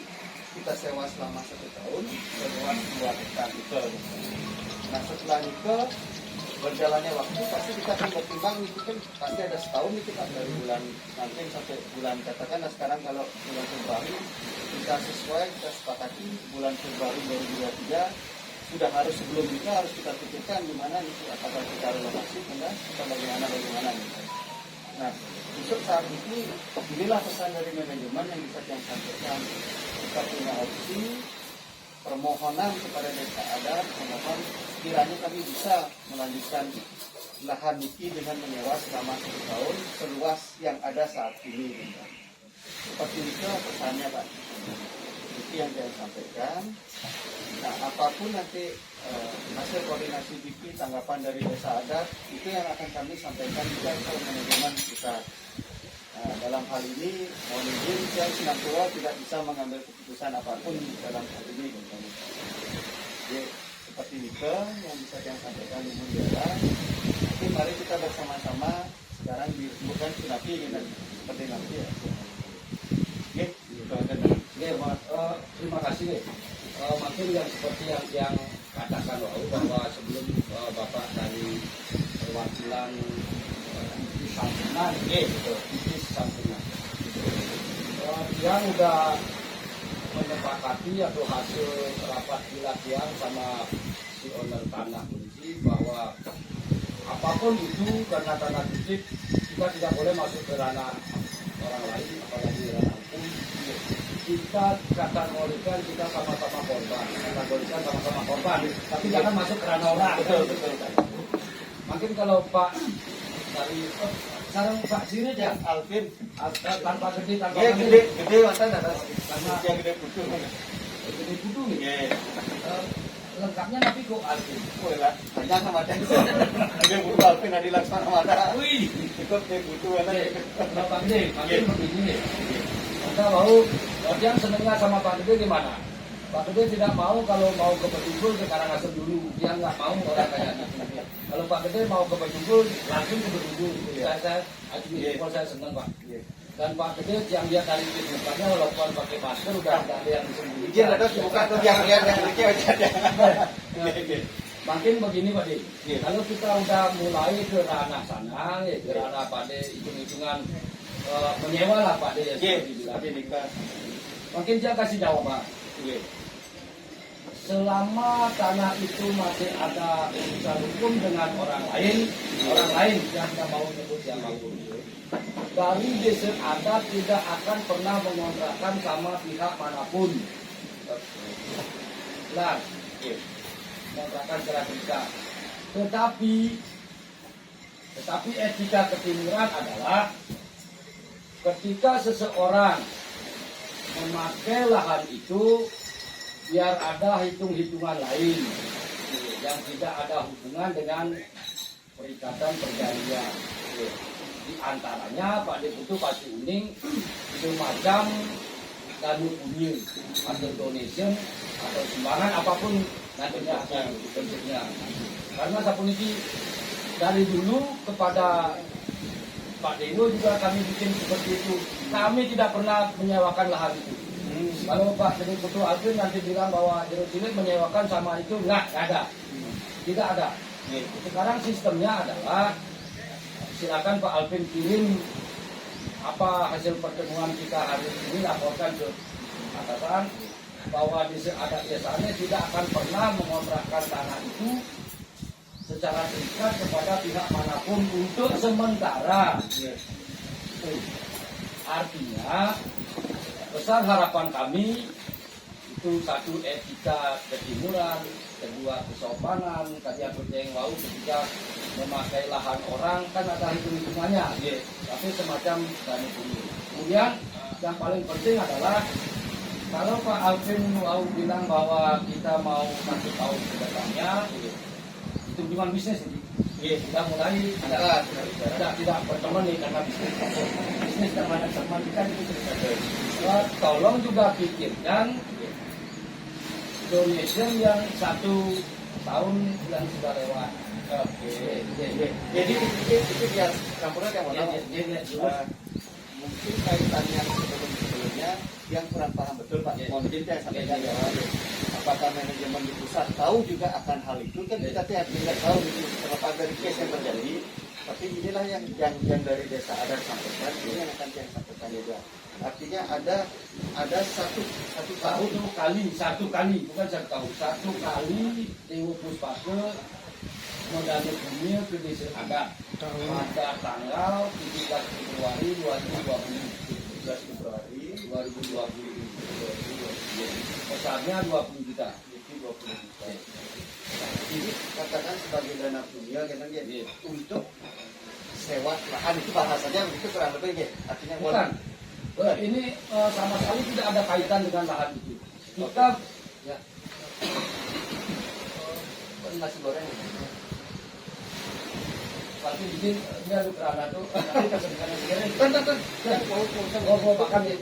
kita sewa selama 1 tahun, seluas 2 hektar itu. Nah setelah itu berjalannya waktu pasti kita akan bertimbang itu kan pasti ada setahun itu kan dari bulan nanti sampai bulan katakanlah sekarang kalau bulan Februari kita sesuai kita sepakati bulan Februari 2023 sudah harus sebelum itu harus kita pikirkan gimana itu apakah kita relokasi kita bagaimana gitu. Nah untuk saat ini inilah pesan dari manajemen yang bisa saya sampaikan. Kita punya opsi permohonan kepada desa adat, pemohon kiranya kami bisa melanjutkan lahan Niki dengan menyewa selama 1 tahun seluas yang ada saat ini. Seperti itu pesannya Pak. Itu yang saya sampaikan. Nah, apapun nanti hasil koordinasi Niki, tanggapan dari desa adat itu yang akan kami sampaikan juga ke manajemen kita. Nah, dalam hal ini mohon izin saya Sinapura tidak bisa mengambil keputusan apapun dalam hal ini. Jadi seperti itu yang bisa saya sampaikan di daerah. Jadi mari kita bersama-sama sekarang disebutkan Sinapi dengan seperti nanti ya. Terima kasih. Makin yang seperti yang katakan bahwa sebelum Bapak dari perwakilan Sampunan, Sampunan, yang udah menyepakati atau hasil rapat pelatihan sama si owner tanah kunci bahwa apapun itu karena tanah kutip kita tidak boleh masuk ke ranah orang lain, apalagi ranah hukum. Kita kategorikan kita sama-sama korban, tapi jangan masuk ke ranah orang. Betul. Mungkin kalau Pak dari sekarang Pak sini aja Alvin tanpa gede gede wasan ada karena yang gede putu nih. Lengkapnya tapi kok Alvin. Boleh banyak sama macam gede putu Alvin Adi Laksana mana. Wih, ikut gede putu mana. Pak Gede, makin begini nih. Kita mau yang senengnya sama Pak Gede gimana? Pak Gede tidak mau kalau mau ke Bedugul ke Karangasem dulu, dia nggak mau orang kayak gitu. Kalau Pak Gede mau ke Bedugul langsung ke Bedugul. Saya senang Pak. Dan Pak Kedet yang lihat dari mukanya walaupun pakai masker udah nggak ada yang disembunyikan. Izin ada buka tuh yang lihat yang lucu aja. Makin begini Pak De, kalau kita udah mulai ke ranah sana, ke ranah Pak De, hitung-hitungan menyewa lah Pak De ya. Tapi nikah. Makin dia kasih jawaban. Selama tanah itu masih ada urusan hukum dengan orang lain yang tidak mau nyebut siapapun, dari desa adat tidak akan pernah mengontrakkan sama pihak manapun. Jelas, mengontrakkan secara kita. Tetapi etika ketimuran adalah ketika seseorang memakai lahan itu, biar ada hitung-hitungan lain yang tidak ada hubungan dengan perikatan perjanjian. Di antaranya Pak De butuh pasti uning semacam danu punya atau donation atau sumbangan apapun nantinya bentuknya. Karena Sapuniki dari dulu kepada Pak Dewo juga kami bikin seperti itu. Kami tidak pernah menyewakan lahan itu. Kalau Pak Dewo Putu Alvin nanti bilang bahwa Jeruk Cilik menyewakan sama itu, nggak ada. Tidak ada. Sekarang sistemnya adalah silakan Pak Alvin kirim apa hasil pertemuan kita hari ini, laporkan ke atasan bahwa di adat desanya tidak akan pernah mengontrakkan tanah itu secara terikat kepada pihak manapun untuk sementara. Artinya besar harapan kami itu satu etika ketimuran, kedua kesopanan, kalian berjeng wau ketika memakai lahan orang kan ada hitung-hitungannya, tapi semacam dana punya. Kemudian yang paling penting adalah kalau Pak Alvin mau bilang bahwa kita mau 1 tahun ke depannya, itu hubungan bisnis ini. Kita mulai tidak berteman nih karena bisnis terhadap teman kita itu cerita. Tolong juga pikirkan donation yang 1 tahun yang sudah lewat. Jadi itu biar campuran yang mana? Mungkin kaitannya sebelumnya yang kurang paham betul Pak. Mohon izin saya sampaikan ya. Apakah manajemen di pusat tahu juga akan hal itu? Kan kita tidak tahu terlepas dari case yang terjadi. Tapi inilah yang dari desa adat sampaikan, ini yang akan saya sampaikan juga. Artinya ada satu tahun satu kali bukan 1 tahun, 1 kali Dewo Puspake modal bumi ke desa adat pada tanggal 17 Februari 2020. 17 Februari 2020. Besarnya 20 juta. Ini katakan sebagai dana punya kan untuk sewa lahan itu bahasanya begitu kurang lebih ya. Artinya bukan. Ini sama sekali tidak ada kaitan dengan lahan itu. Kita ya nasi goreng. Pasti bikin ini ada kerana tuh nanti kesedihan segala. Kan mau makan ya.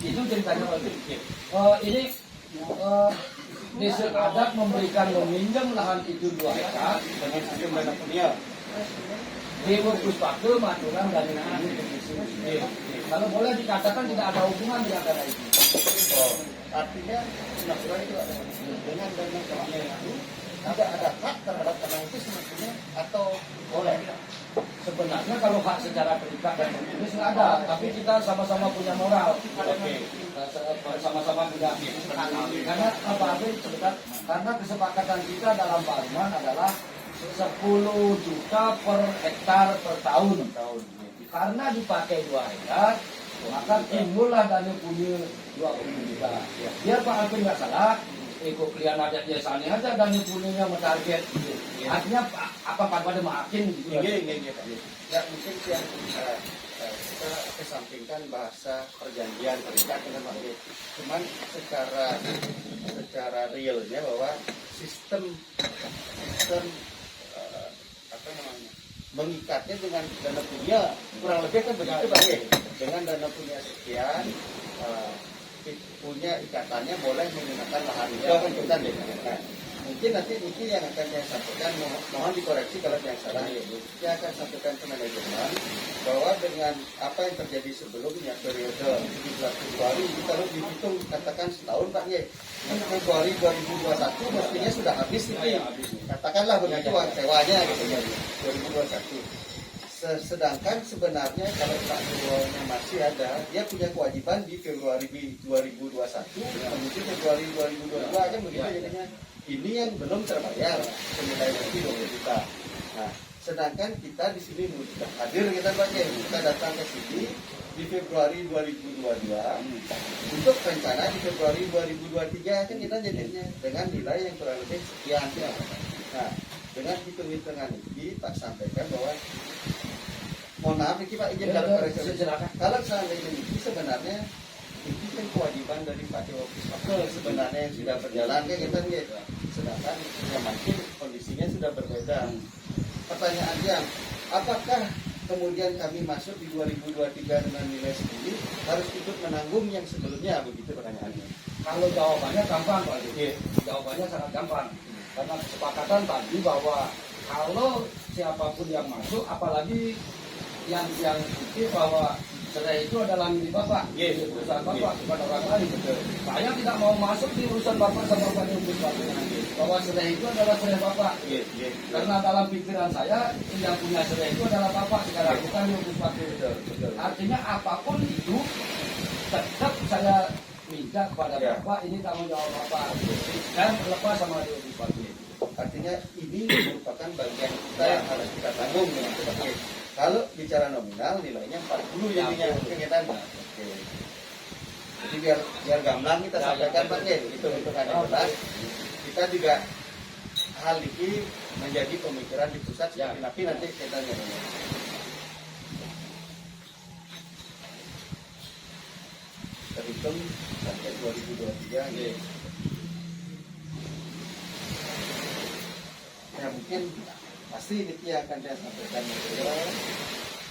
Itu ceritanya waktu itu. Ini desa adat memberikan meminjam lahan itu 2 hektar dengan sistem dana punya. Dewo Puspake Maturan dari kalau boleh dikatakan tidak ada hubungan dengan dana itu. Artinya natural itu ada dengan dana punya itu tidak ada hak terhadap tanah itu sebetulnya atau boleh? Sebenarnya kalau hak secara terikat dan tertulis nggak ada, tapi kita sama-sama punya moral. Sama-sama punya. Karena apa sebentar? Karena kesepakatan kita dalam Parman adalah 10 juta per hektar per tahun. Karena dipakai 2 hektar, maka timbullah dana punya 20 juta. Biar Pak Alvin nggak salah, ikut klien adat biasanya aja dan punya mentarget. Artinya apa pada makin gitu. Ya mungkin yang kita kesampingkan bahasa perjanjian terikat dengan Pak. Cuman secara realnya bahwa sistem apa namanya mengikatnya dengan dana punya kurang lebih kan begitu Pak. Dengan dana punya sekian punya ikatannya boleh menggunakan lahan itu kan kita dengarkan. mungkin nanti yang akan saya sampaikan, mohon dikoreksi kalau yang salah ya Bu. Saya akan sampaikan ke manajemen bahwa dengan apa yang terjadi sebelumnya periode 17 Februari kalau dihitung katakan setahun Pak ya, Februari 2021 mestinya sudah habis ini. Katakanlah begitu uang sewanya gitu ya 2021. Sedangkan sebenarnya kalau Pak Nurulnya masih ada, dia punya kewajiban di Februari 2021, mungkin Februari 2022 kan begitu jadinya. Ini yang belum terbayar senilai lebih 20 juta. Nah, sedangkan kita di sini sudah hadir kita pakai, kita datang ke sini di Februari 2022 untuk rencana di Februari 2023 kan kita jadinya dengan nilai yang kurang lebih sekian. Nah, dengan hitung-hitungan ini Pak sampaikan bahwa mohon maaf ini Pak izin kalau koreksi. Kalau seandainya ini sebenarnya ini kan kewajiban dari Pak Office sebenarnya yang sudah berjalan kan kita gitu. Sedangkan yang mungkin kondisinya sudah berbeda. Pertanyaannya, apakah kemudian kami masuk di 2023 dengan nilai segini harus ikut menanggung yang sebelumnya, begitu pertanyaannya? Kalau jawabannya gampang Pak. Jawabannya sangat gampang. Karena kesepakatan tadi bahwa kalau siapapun yang masuk, apalagi yang bukti bahwa cerai itu adalah milik Bapak, urusan Bapak, bukan orang lain. Saya tidak mau masuk di urusan Bapak sama Bapak yang bahwa cerai itu adalah cerai Bapak. Karena dalam pikiran saya yang punya cerai itu adalah Bapak sekarang, bukan yang Artinya apapun itu tetap saya minta kepada Bapak, ini tanggung jawab Bapak dan lepas sama Diopis. Artinya ini merupakan bagian kita yang harus kita tanggung dengan sebagai. Kalau bicara nominal nilainya 40 jadinya kegiatan. Oke. Jadi biar gamblang kita sampaikan Pak ya, hitung-hitungannya jelas. Kita juga hal ini menjadi pemikiran di pusat tapi nanti kita lihat. Terhitung sampai 2023 ya. Ya mungkin pasti ini akan saya sampaikan ya.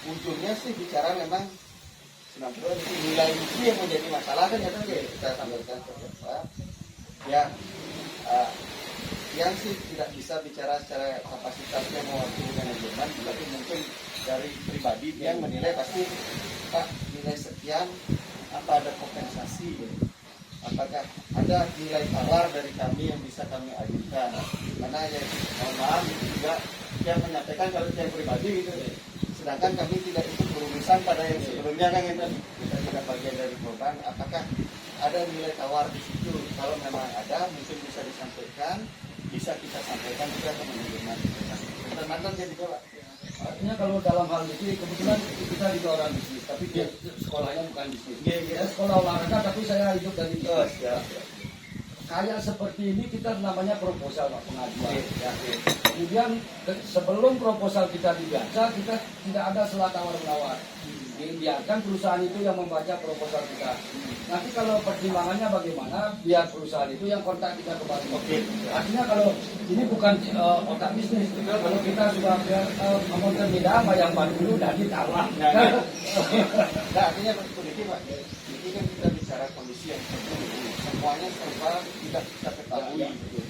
Ujungnya sih bicara memang 90 nilai itu yang menjadi masalah kan ya kita sampaikan ke Bapak. Ya yang sih tidak bisa bicara secara kapasitasnya mewakili manajemen, tapi mungkin dari pribadi yang menilai pasti Pak nilai sekian apa ada kompensasi ya? Apakah ada nilai tawar dari kami yang bisa kami ajukan? Karena ya mohon maaf itu juga yang menyampaikan kalau yang pribadi gitu. Sedangkan kami tidak ikut berurusan pada yang sebelumnya kan gitu. Kita tidak bagian dari korban. Apakah ada nilai tawar di situ? Kalau memang ada mungkin bisa disampaikan, bisa kita sampaikan juga ke manajemen. Mantan jadi Pak. Artinya kalau dalam hal ini kebetulan kita juga orang bisnis, tapi dia sekolahnya bukan bisnis. Dia sekolah olahraga, tapi saya hidup dari bisnis. Kayak seperti ini kita namanya proposal Pak, pengajuan. Kemudian sebelum proposal kita dibaca, kita tidak ada selah tawar-menawar. Biarkan perusahaan itu yang membaca proposal kita. Nanti kalau pertimbangannya bagaimana, biar perusahaan itu yang kontak kita kembali. Artinya kalau ini bukan otak bisnis. Kalau kita sudah memontir beda apa yang baru dulu dan ditawar. Nah, artinya begitu Pak. Ini kan kita bicara kondisi yang seperti semuanya serba tidak kita ketahui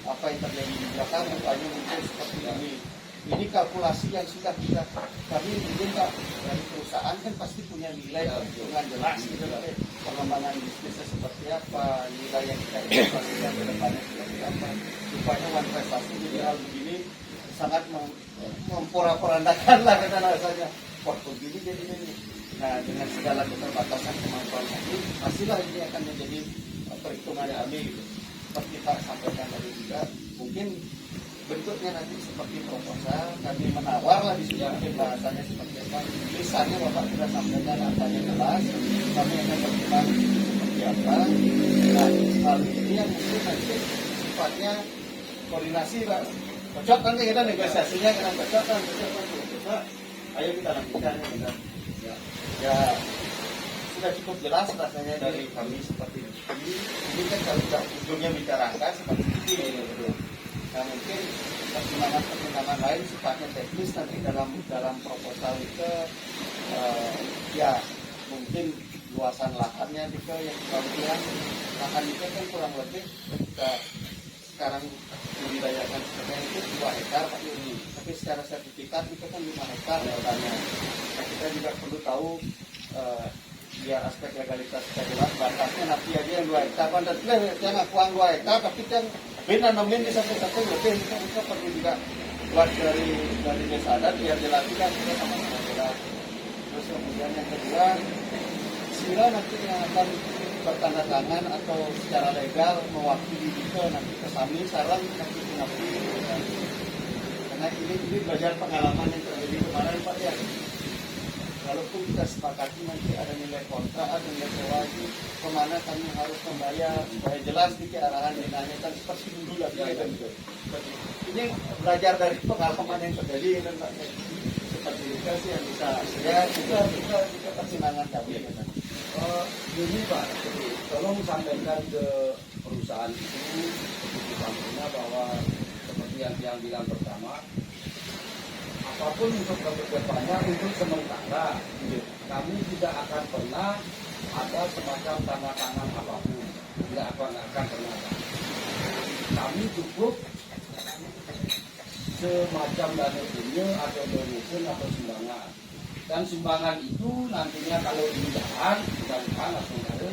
apa yang terjadi di belakang, rupanya mungkin seperti ini. Ini kalkulasi yang sudah kami mungkin Pak dari perusahaan kan pasti punya nilai dengan jelas gitu kan. Pengembangan bisnisnya seperti apa, nilai yang kita investasikan ke depannya seperti apa. Rupanya one prestasi jadi hal begini sangat memporak-porandakan lah kita rasanya. Wah begini jadinya nih. Nah dengan segala keterbatasan kemampuan kami, pastilah ini akan menjadi perhitungan kami gitu. Seperti Pak sampaikan tadi juga, mungkin bentuknya nanti seperti proposal, kami menawar lah di sini mungkin bahasanya seperti apa. Misalnya Bapak sudah sampaikan angkanya jelas, kami akan berkembang seperti apa. Nah hal ini yang mungkin nanti sifatnya koordinasi Pak. Cocok kan kita negosiasinya kita cocok kan, ayo kita lakukan kita. Ya sudah cukup jelas rasanya dari kami seperti ini. Ini kan kalau sudah ujungnya bicara angka seperti ini gitu. Nah mungkin pertimbangan lain sifatnya teknis nanti dalam proposal itu ya mungkin luasan lahannya juga yang kemudian lahan itu kan kurang lebih sekarang dibudidayakan sebenarnya itu 2 hektar Pak Yuni, tapi secara sertifikat itu kan 5 hektar katanya. Nah, kita juga perlu tahu biar aspek legalitas kita jelas, batasnya nanti aja yang 2 hektar kan jangan kuang 2 hektar tapi kan bina nemin di satu-satu lebih kita perlu juga buat dari desa adat biar jelas juga kita sama-sama jelas. Terus kemudian yang kedua, sila nanti yang akan bertanda tangan atau secara legal mewakili kita nanti kesami sarang nanti mengakui karena ini belajar pengalaman yang terjadi kemarin Pak ya. Walaupun kita sepakati nanti ada nilai kontrak atau nilai sewa itu kemana kami harus membayar supaya jelas di arahan dinanya kan seperti dulu lagi kan gitu. Ini belajar dari pengalaman yang terjadi kan Pak. Seperti itu sih yang bisa ya juga pertimbangan kami kan. Ini Pak, tolong sampaikan ke perusahaan itu sampainya bahwa seperti yang bilang pertama, apapun untuk kedepannya untuk sementara kami tidak akan pernah ada semacam tanda tangan apapun, tidak akan pernah. Kami cukup semacam dana punya atau donation atau sumbangan. Dan sumbangan itu nantinya kalau diundang atau negara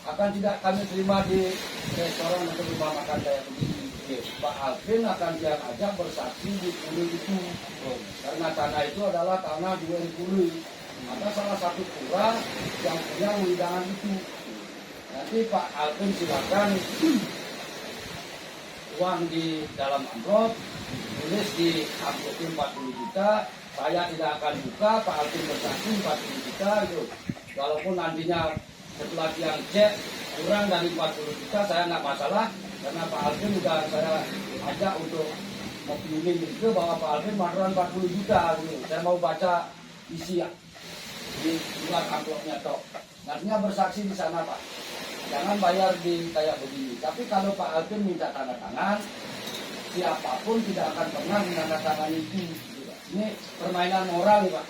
akan tidak kami terima di restoran atau rumah makan kayak begini. Pak Alvin akan dia ajak bersaksi di puluh itu. Karena tanah itu adalah tanah 2010. Ada salah satu pura yang punya undangan itu. Nanti Pak Alvin silakan uang di dalam amplop, tulis di amplop 40 juta. Saya tidak akan buka, Pak Alvin bersaksi 40 juta gitu. Walaupun nantinya setelah yang cek kurang dari 40 juta, saya nggak masalah. Karena Pak Alvin sudah saya ajak untuk memilih itu bahwa Pak Alvin maturan 40 juta gitu. Saya mau baca isi di luar amplopnya toh. Nantinya bersaksi di sana Pak. Jangan bayar di kayak begini. Tapi kalau Pak Alvin minta tanda tangan, siapapun tidak akan pernah menandatangani itu. Ini permainan moral nih Pak.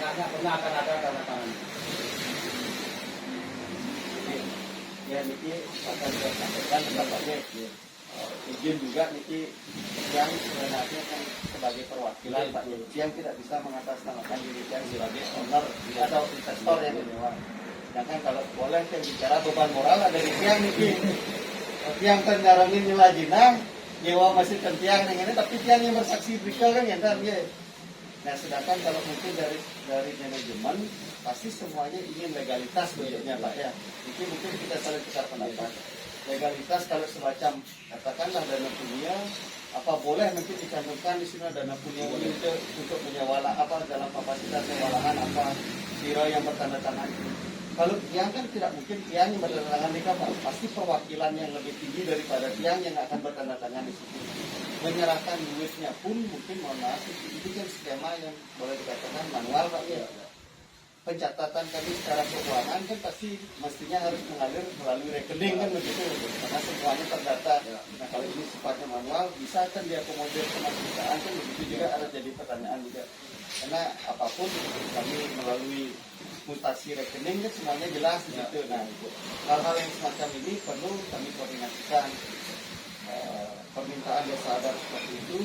Nggak pernah akan ada tanda tangan. Ya Niki akan saya sampaikan tentang izin juga Niki yang sebenarnya kan sebagai perwakilan Pak yang tidak bisa mengatasnamakan diri yang sebagai owner atau investor yang menyewa. Sedangkan kalau boleh saya bicara beban moral ada di tiang Niki. Tiang kan ngarangin nilai jinang nyewa masih tiang yang ini, tapi tiang yang bersaksi berikal kan ya. Nah sedangkan kalau mungkin dari manajemen pasti semuanya ingin legalitas bentuknya Pak ya. Jadi mungkin kita saling tukar pendapat. Legalitas kalau semacam katakanlah dana punya apa boleh mungkin dicantumkan di sini dana punya untuk menyewa apa dalam kapasitas sewalangan apa siro yang bertanda tangan. Kalau tiang kan tidak mungkin tiang yang bertanda tangan di kapal, pasti perwakilan yang lebih tinggi daripada tiang yang akan bertanda tangan di situ. Menyerahkan duitnya pun mungkin mohon maaf itu kan skema yang boleh dikatakan manual Pak ya. Pencatatan kami secara keuangan kan pasti mestinya harus mengalir melalui rekening kan begitu, karena semuanya terdata. Nah kalau ini sifatnya manual bisa kan diakomodir sama perusahaan kan begitu juga harus jadi pertanyaan juga. Karena apapun kami melalui mutasi rekening kan semuanya jelas gitu. Nah itu hal-hal yang semacam ini perlu kami koordinasikan. Permintaan desa adat seperti itu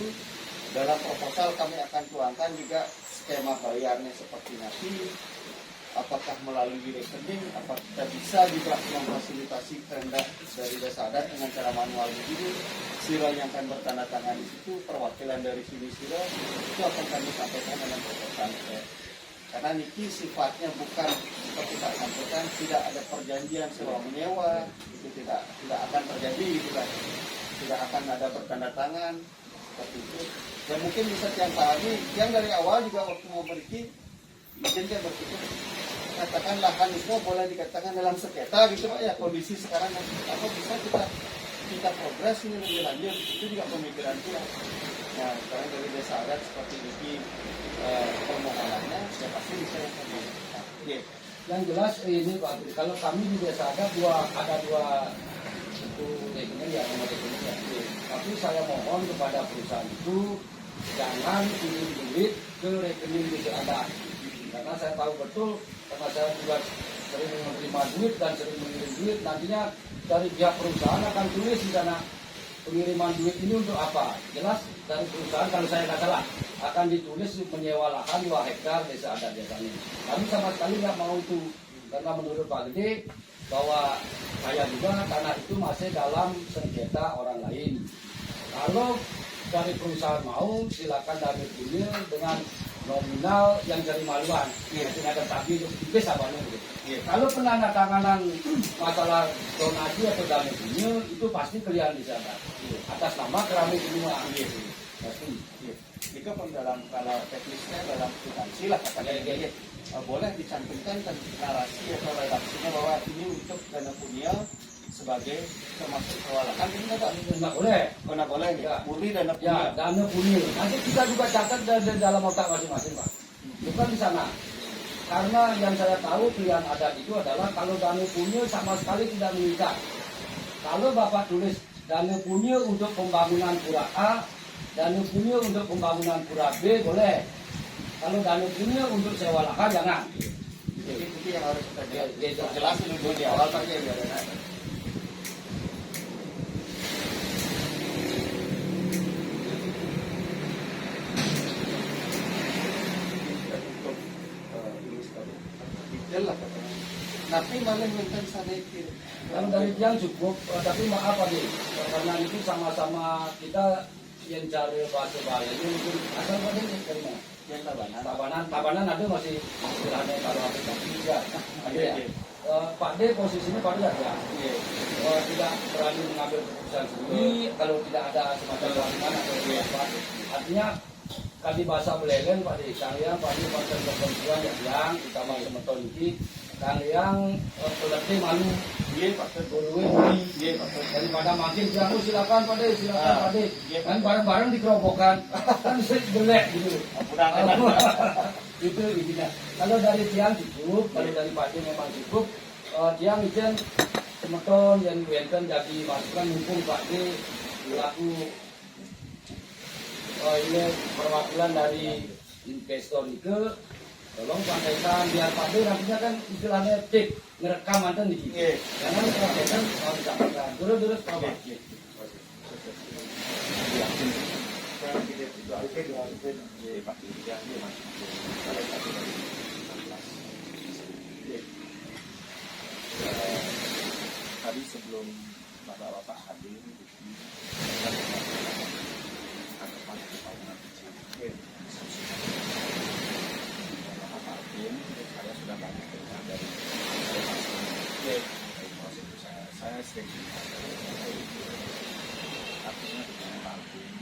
dalam proposal kami akan tuangkan juga skema bayarnya seperti nanti. Apakah melalui rekening, apakah kita bisa juga memfasilitasi kehendak dari desa adat dengan cara manual begini. Siro yang akan bertanda tangan di situ, perwakilan dari sini siro itu akan kami sampaikan dalam proposal. Karena niki sifatnya bukan seperti tak sampaikan, tidak ada perjanjian sewa menyewa, itu tidak akan terjadi gitu kan. Tidak akan ada bertanda tangan seperti itu. Dan mungkin bisa tiang pahami yang dari awal juga waktu mau beri izin dia berpikir katakan lahan itu boleh dikatakan dalam sengketa gitu Pak ya, kondisi sekarang apa bisa kita progres ini lebih lanjut, itu juga pemikiran kita. Nah sekarang dari desa adat seperti ini permohonannya ya pasti bisa yang kami. Yang jelas ini Pak, kalau kami di desa adat ada dua itu rekening ya, nomor rekening ya. Tapi saya mohon kepada perusahaan itu jangan kirim duit ke rekening desa adat. Karena saya tahu betul, karena saya juga sering menerima duit dan sering mengirim duit, nantinya dari pihak perusahaan akan tulis di sana pengiriman duit ini untuk apa? Jelas dari perusahaan kalau saya nggak salah akan ditulis menyewa lahan 2 hektar desa adat desanya. Kami sama sekali nggak mau itu karena menurut Pak Gede bahwa saya juga tanah itu masih dalam sengketa orang lain. Kalau dari perusahaan mau silakan dari punya dengan nominal yang dari maluan, tidak ada tapi bisa banyak gitu. Kalau penandatanganan masalah donasi atau dana punya itu pasti kalian di sana atas nama keramik semua. Pasti. Jika pun dalam kalau teknisnya dalam substansi lah katanya boleh dicantumkan narasi atau redaksinya bahwa ini untuk dana punya sebagai termasuk kewalahan ini nggak boleh. Nggak boleh ya. Murni dana punya. Ya, dana punya. Nanti kita juga catat dalam otak masing-masing, Pak. Bukan di sana. Karena yang saya tahu pilihan adat itu adalah kalau dana punya sama sekali tidak mengikat. Kalau Bapak tulis dana punya untuk pembangunan pura A, dana punya untuk pembangunan pura B boleh. Kalau dana punya untuk sewa lahan jangan. Itu yang harus kita jelasin dulu di awal Pak ya. Detail lah katanya. Tapi malah minta sana itu. Kalau dari tiang cukup, tapi maaf Pak Di, karena itu sama-sama kita yang cari bahasa Bali ini mungkin asal Pak Di dari mana? Yang Tabanan ada masih istilahnya kalau aplikasi juga ada ya. Pak D posisinya Pak D ada. Tidak berani mengambil keputusan sendiri kalau tidak ada semacam pelanggaran atau apa. Artinya kali bahasa belegen Pak D, kalian Pak D pasal ketentuan yang utama semeton ini kalian pelatih malu Iya Pak berdua Iya Pak daripada makin jauh silakan Pak D, silakan Pak D. Kan bareng-bareng dikerobokan kan jelek gitu. Itu intinya. Kalau dari tiang cukup, kalau dari Pak D memang cukup. Tiang izin semeton yang wenten jadi masukan mumpung Pak D selaku ini perwakilan dari investor itu tolong sampaikan biar Pak D nantinya kan istilahnya tip ngerekam mantan di sini. Jangan sampaikan kalau disampaikan terus Pak. Tadi sebelum bapak-bapak hadir ada pantai bangunan kecil. Bapak Arvin, saya sudah banyak dengar dari proses itu saya sering artinya dengan Pak Arvin.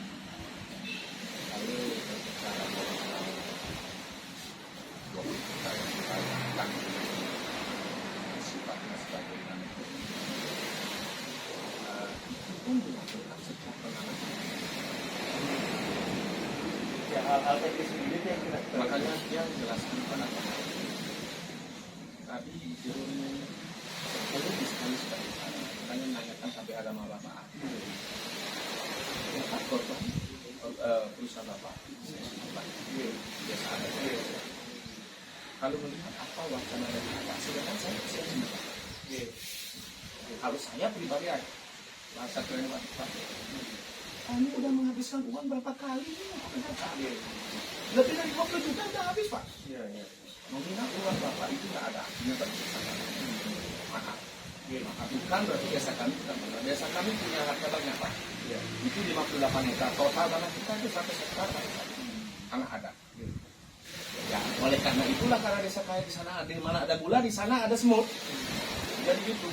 Lalu secara personal 20 juta yang kita lakukan sifatnya sebagai pun juga tetap sejak penanganan. Ya hal-hal teknis ini yang kita Makanya dia menjelaskan kepada Bapak. Tadi turun lebih sekali sudah ditanya. Makanya menanyakan sampai ada sama Bapak. Apa korban perusahaan Bapak? Biasa ada. Kalau melihat apa wacana dari Bapak, silakan saya sendiri. Kalau saya pribadi aja. Masa keren Pak. Kamu udah menghabiskan uang berapa kali ini? Lebih dari 20 juta udah habis Pak. Nominal uang Bapak itu nggak ada artinya bagi desa kami. Maaf. Bukan berarti desa kami tidak benar. Desa kami punya harta banyak Pak. Itu 58 hektar. Total tanah kita itu 1 hektar tanah ada. Ya, oleh karena itulah karena desa kaya di sana ada, di mana ada gula di sana ada semut. Jadi gitu.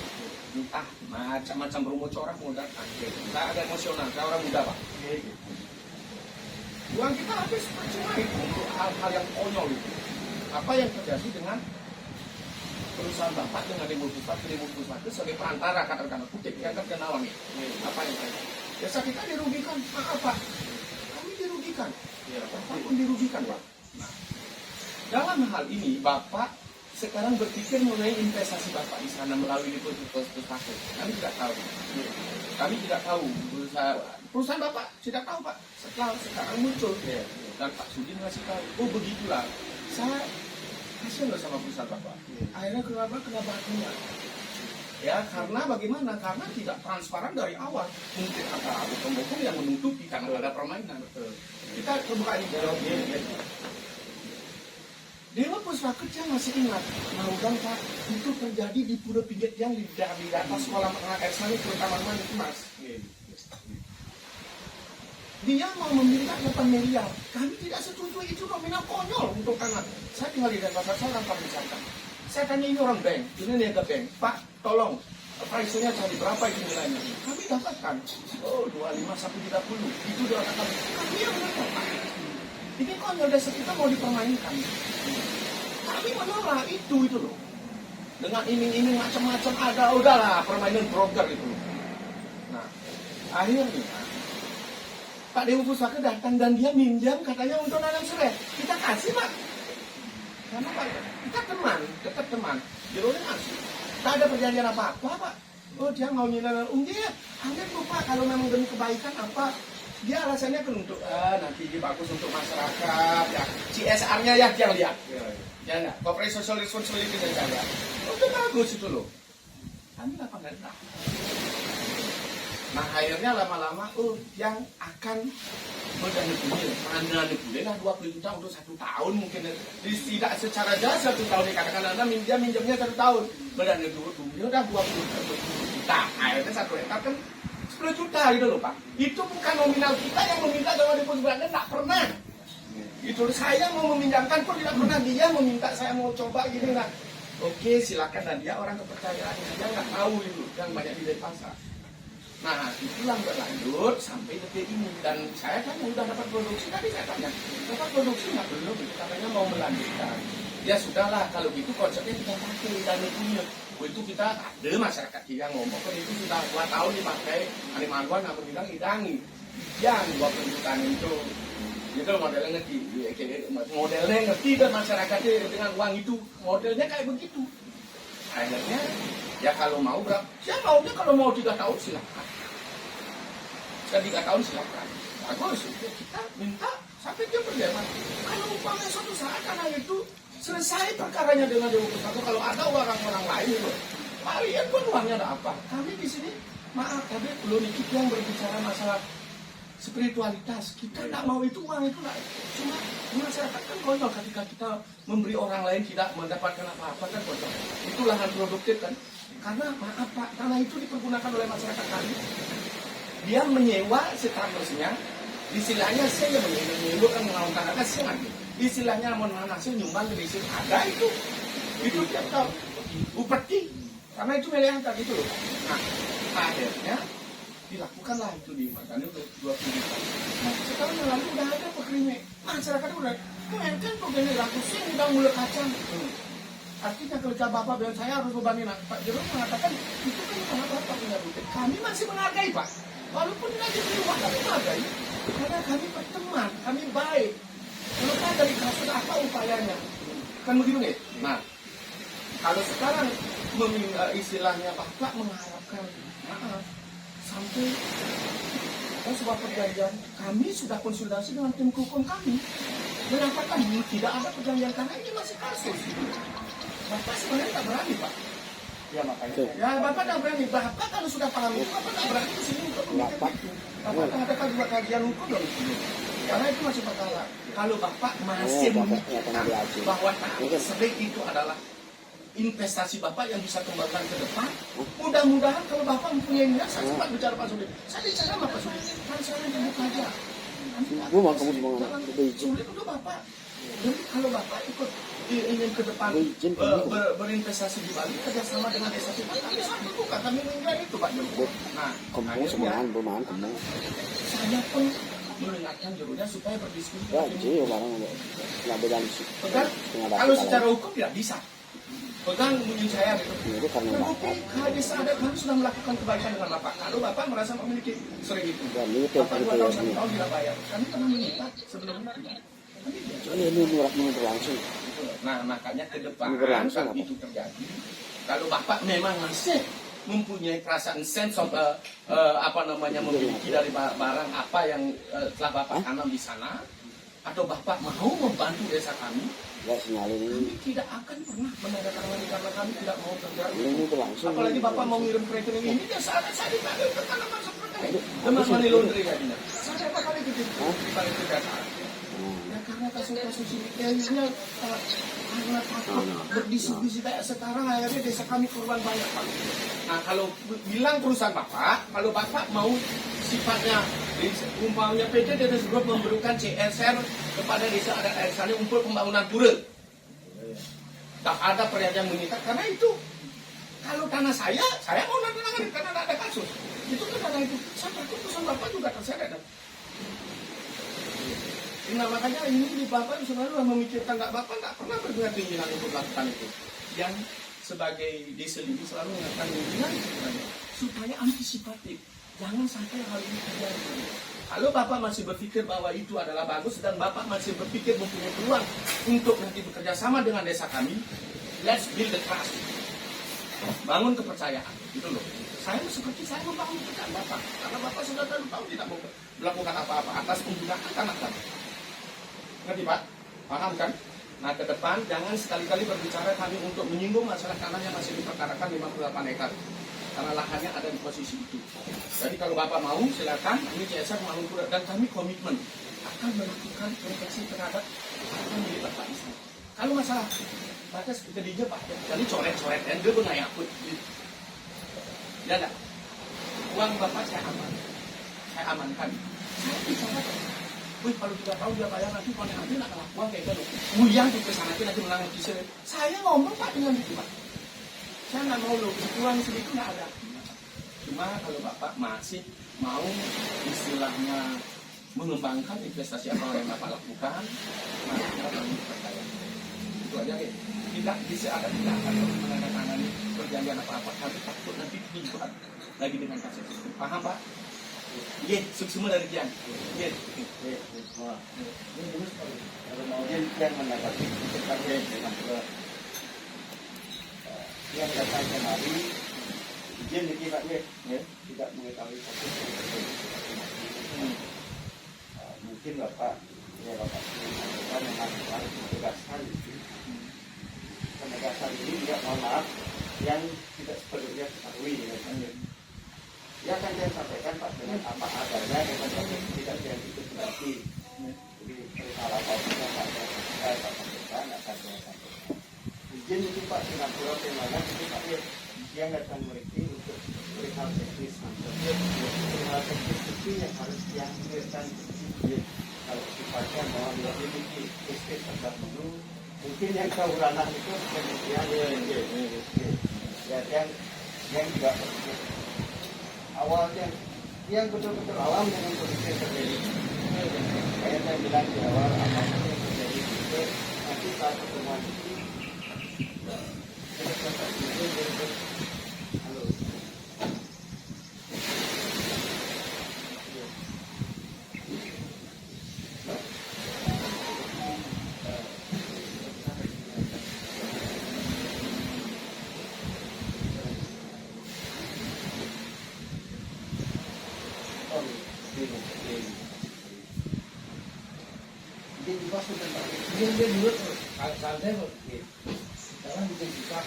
Macam-macam rumus orang muda. Saya agak emosional, saya orang muda Pak. Uang kita habis percuma itu untuk hal-hal yang konyol itu. Apa yang terjadi dengan perusahaan Bapak dengan Pusat sebagai perantara katakan kutip yang terkenal ini. Apa yang terjadi? Desa kita dirugikan, maaf Pak. Kami dirugikan. Bapak pun dirugikan Pak. Nah, dalam hal ini Bapak sekarang berpikir mengenai investasi Bapak di sana melalui Pusat. Kami tidak tahu. Kami tidak tahu. Perusahaan Bapak tidak tahu Pak. Setelah sekarang muncul dan Pak Sudin ngasih tahu. Oh begitulah. Saya kasihan loh sama perusahaan Bapak. Akhirnya kenapa punya? Ya, karena bagaimana? Karena tidak transparan dari awal. Mungkin ada hukum-hukum yang menutupi karena ada permainan. Kita coba ini jawab dia. Dewa Pusaka Kerja masih ingat, Bang Pak, itu terjadi di Pura Pinggit yang di atas sekolah menengah Islam terutama itu Mas. Dia mau meminta 8 miliar. Kami tidak setuju, itu nominal konyol untuk anak. Saya tinggal di Denpasar, saya langsung bicara. Saya tanya ini orang bank, ini niaga bank. Pak, tolong, price-nya cari berapa itu nilainya? Kami dapatkan, 25 sampai 30. Itu dia katakan, kami yang menolak. Ini konyol, dasar kita mau dipermainkan. Kami menolak itu loh. Dengan iming-iming macam-macam ada, udahlah permainan broker itu. Nah, akhirnya Pak Dewa Pusaka datang dan dia minjam katanya untuk nanam serai. Kita kasih Pak. Karena Pak, kita teman, tetap teman. Jeronya ngasih. Tak ada perjanjian apa-apa Pak. Oh dia mau nanam dia. Anda lupa kalau memang demi kebaikan apa. Dia alasannya kan untuk nanti ini bagus untuk masyarakat ya. CSR-nya ya dia lihat. Ya enggak. Corporate social responsibility dari saya. Oh itu bagus itu loh. Kami apa enggak tahu. Nah akhirnya lama-lama yang akan menandatangani lah 20 juta untuk 1 tahun mungkin tidak secara jasa 1 tahun dikatakan Anda minjamnya 1 tahun berani dulu udah 20 juta akhirnya 1 hektar kan 10 juta gitu loh Pak. Itu bukan nominal kita yang meminta sama deposito Belanda, tidak pernah. Itu saya mau meminjamkan pun tidak pernah, dia meminta saya mau coba gini nah. Oke silakan, dan dia orang kepercayaan, dia nggak tahu itu yang banyak di Denpasar. Nah itulah berlanjut sampai detik ini, dan saya kan udah dapat produksi tadi saya tanya, dapat produksi nggak belum? Katanya mau melanjutkan. Ya sudahlah kalau gitu konsepnya kita pakai dan punya. Itu kita ada masyarakat kita ngomong kan itu sudah 2 tahun dipakai Alimanwan apa bilang hidangi yang 20 jutaan itu modelnya ngerti modelnya ngerti dan masyarakatnya dengan uang itu modelnya kayak begitu. Akhirnya ya kalau mau berapa ya maunya kalau mau 3 tahun silakan. 3 tahun silakan. Bagus kita minta sampai dia berjalan. Kalau umpamanya suatu saat karena itu selesai perkaranya dengan Dewa Pusaka. Kalau ada orang-orang lain itu, kalian pun uangnya ada apa? Kami di sini, maaf, tapi belum ikut yang berbicara masalah spiritualitas. Kita tidak mau itu uang itu lah. Cuma masyarakat kan konyol ketika kita memberi orang lain tidak mendapatkan apa-apa kan konyol. Itu lahan produktif kan. Karena maaf Pak, tanah itu dipergunakan oleh masyarakat kami. Dia menyewa setramusnya. Istilahnya saya menyewa kan melawan tanah kasih lagi. Istilahnya mau nanasnya nyumbang ke desa ada itu tiap tahun upeti karena itu melihat gitu loh. Nah akhirnya dilakukanlah itu di makanya 20 juta. Nah sekarang lalu udah ada pekerjaan masyarakat udah kan pekerjaan laku sih udah mulai kacang. Artinya ketika Bapak bilang saya harus bebanin Pak Jero mengatakan itu kan karena Bapak punya duit. Kami masih menghargai Pak. Walaupun tidak diberi uang kami menghargai karena kami berteman, kami baik. Kalau kan dari kasus apa upayanya? Kan begitu nih. Nah, kalau sekarang istilahnya Bapak mengharapkan maaf sampai sebuah perjanjian, kami sudah konsultasi dengan tim hukum kami mengatakan tidak ada perjanjian karena ini masih kasus. Bapak sebenarnya tak berani Pak. Ya makanya. Ya Bapak tak berani. Bapak kalau sudah paham itu Bapak tak berani ke sini untuk mengatakan itu. Bapak mengatakan juga kajian hukum dong. Karena itu masih perkara. Kalau Bapak masih memikirkan bahwa sering itu adalah investasi Bapak yang bisa kembangkan ke depan, mudah-mudahan kalau Bapak mempunyai niat, saya sempat bicara Pak Sudi. Saya bicara sama Pak Sudi, kan saya buka aja. Sulit untuk Bapak. Jadi kalau Bapak ikut ingin ke depan berinvestasi di Bali kerjasama dengan desa kita, kami sangat buka, kami mengingat itu Pak Joko. Nah, akhirnya saya pun mengingatkan Jokonya supaya berdiskusi. Pegang, kalau secara hukum tidak bisa. Pegang mungkin saya gitu. Terbukti hadis ada kami sudah melakukan kebaikan dengan Bapak. Kalau Bapak merasa memiliki sering itu. Bapak 2 tahun 1 tahun tidak bayar. Kami pernah minta sebelumnya. Ini berlangsung. Nah makanya ke depan kalau itu terjadi, kalau Bapak memang masih mempunyai perasaan sense of memiliki dari barang apa yang telah Bapak tanam di sana, atau Bapak mau membantu desa kami, nggak sinyalin ini. Kami tidak akan pernah menandatangani karena kami tidak mau terganggu. Ini itu langsung. Apalagi Bapak mau ngirim ke rekening ini, dia saya dipanggil ke tanaman seperti itu. Teman money laundering aja. Saya apa kali gitu? Balik ke data. Ya karena kasus-kasus ini kayaknya karena takut berdiskusi kayak sekarang akhirnya desa kami korban banyak Pak. Nah kalau bilang perusahaan Bapak, kalau Bapak mau sifatnya umpamanya PT Desa Group memberikan CSR kepada desa adat air sani untuk pembangunan pura. Tak ada perjanjian mengikat karena itu. Kalau tanah saya mau nanti karena tidak ada kasus. Itu kan ada itu. Sampai keputusan Bapak juga terseret. Nah makanya ini di Bapak selalu memikirkan Bapak nggak pernah berbuat keinginan untuk melakukan itu. Yang sebagai desa ini selalu mengatakan keinginan supaya antisipatif. Jangan sampai hal ini terjadi. Kalau Bapak masih berpikir bahwa itu adalah bagus dan Bapak masih berpikir mempunyai peluang untuk nanti bekerja sama dengan desa kami, let's build the trust. Bangun kepercayaan, gitu loh. Saya seperti saya membangun kepercayaan Bapak, karena Bapak sudah tahu tidak mau melakukan apa-apa atas penggunaan tanah kami. Ngerti Pak? Paham kan? Nah ke depan jangan sekali-kali berbicara kami untuk menyinggung masalah tanah yang masih diperkarakan 58 hektar. Karena lahannya ada di posisi itu. Jadi kalau Bapak mau silakan, ini CSR Mangun Pura dan kami komitmen akan melakukan proteksi terhadap apa milik Bapak di sana. Kalau masalah batas kedija Pak, jadi coret-coret dan dia pengayakut. Ya enggak? Uang Bapak saya amankan. Saya bicara, wih kalau tidak tahu dia bayar nanti konek nanti nak kalah uang kayak gitu. Yang di kesana nanti melanggar kisah. Saya ngomong Pak dengan itu Pak. Saya nggak mau loh, uang segitu nggak ada. Cuma kalau Bapak masih mau istilahnya mengembangkan investasi apa yang Bapak lakukan, maka kami percaya. Itu aja ya. Tidak bisa ada tidak akan menandatangani perjanjian apa-apa. Kami takut nanti dibuat lagi dengan kasus itu. Paham Pak? Iya, semua dari Kian. Iya. Semua. Kalau mau yang mendapati terkait dengan yang datang kemari izin dikira ya tidak mengetahui satu mungkin Bapak melakukan penegasan ini juga mohon maaf yang tidak sepenuhnya ketahui ya kan saya sampaikan Pak dengan apa adanya dengan tidak yang itu berarti jadi kesalahannya saya sampaikan akan saya sampaikan. Izin itu Pak Singapura Pembangunan itu Pak yang datang mereka untuk perihal teknis perihal teknis itu yang harus diambilkan kalau sifatnya mau memiliki estate terdahulu mungkin yang tahu ranah itu kemudian ya yang juga awalnya yang betul-betul awam dengan kondisi yang terjadi saya bilang di awal apa yang terjadi itu nanti saat pertemuan itu Dia dulu santai kok. Sekarang bikin susah.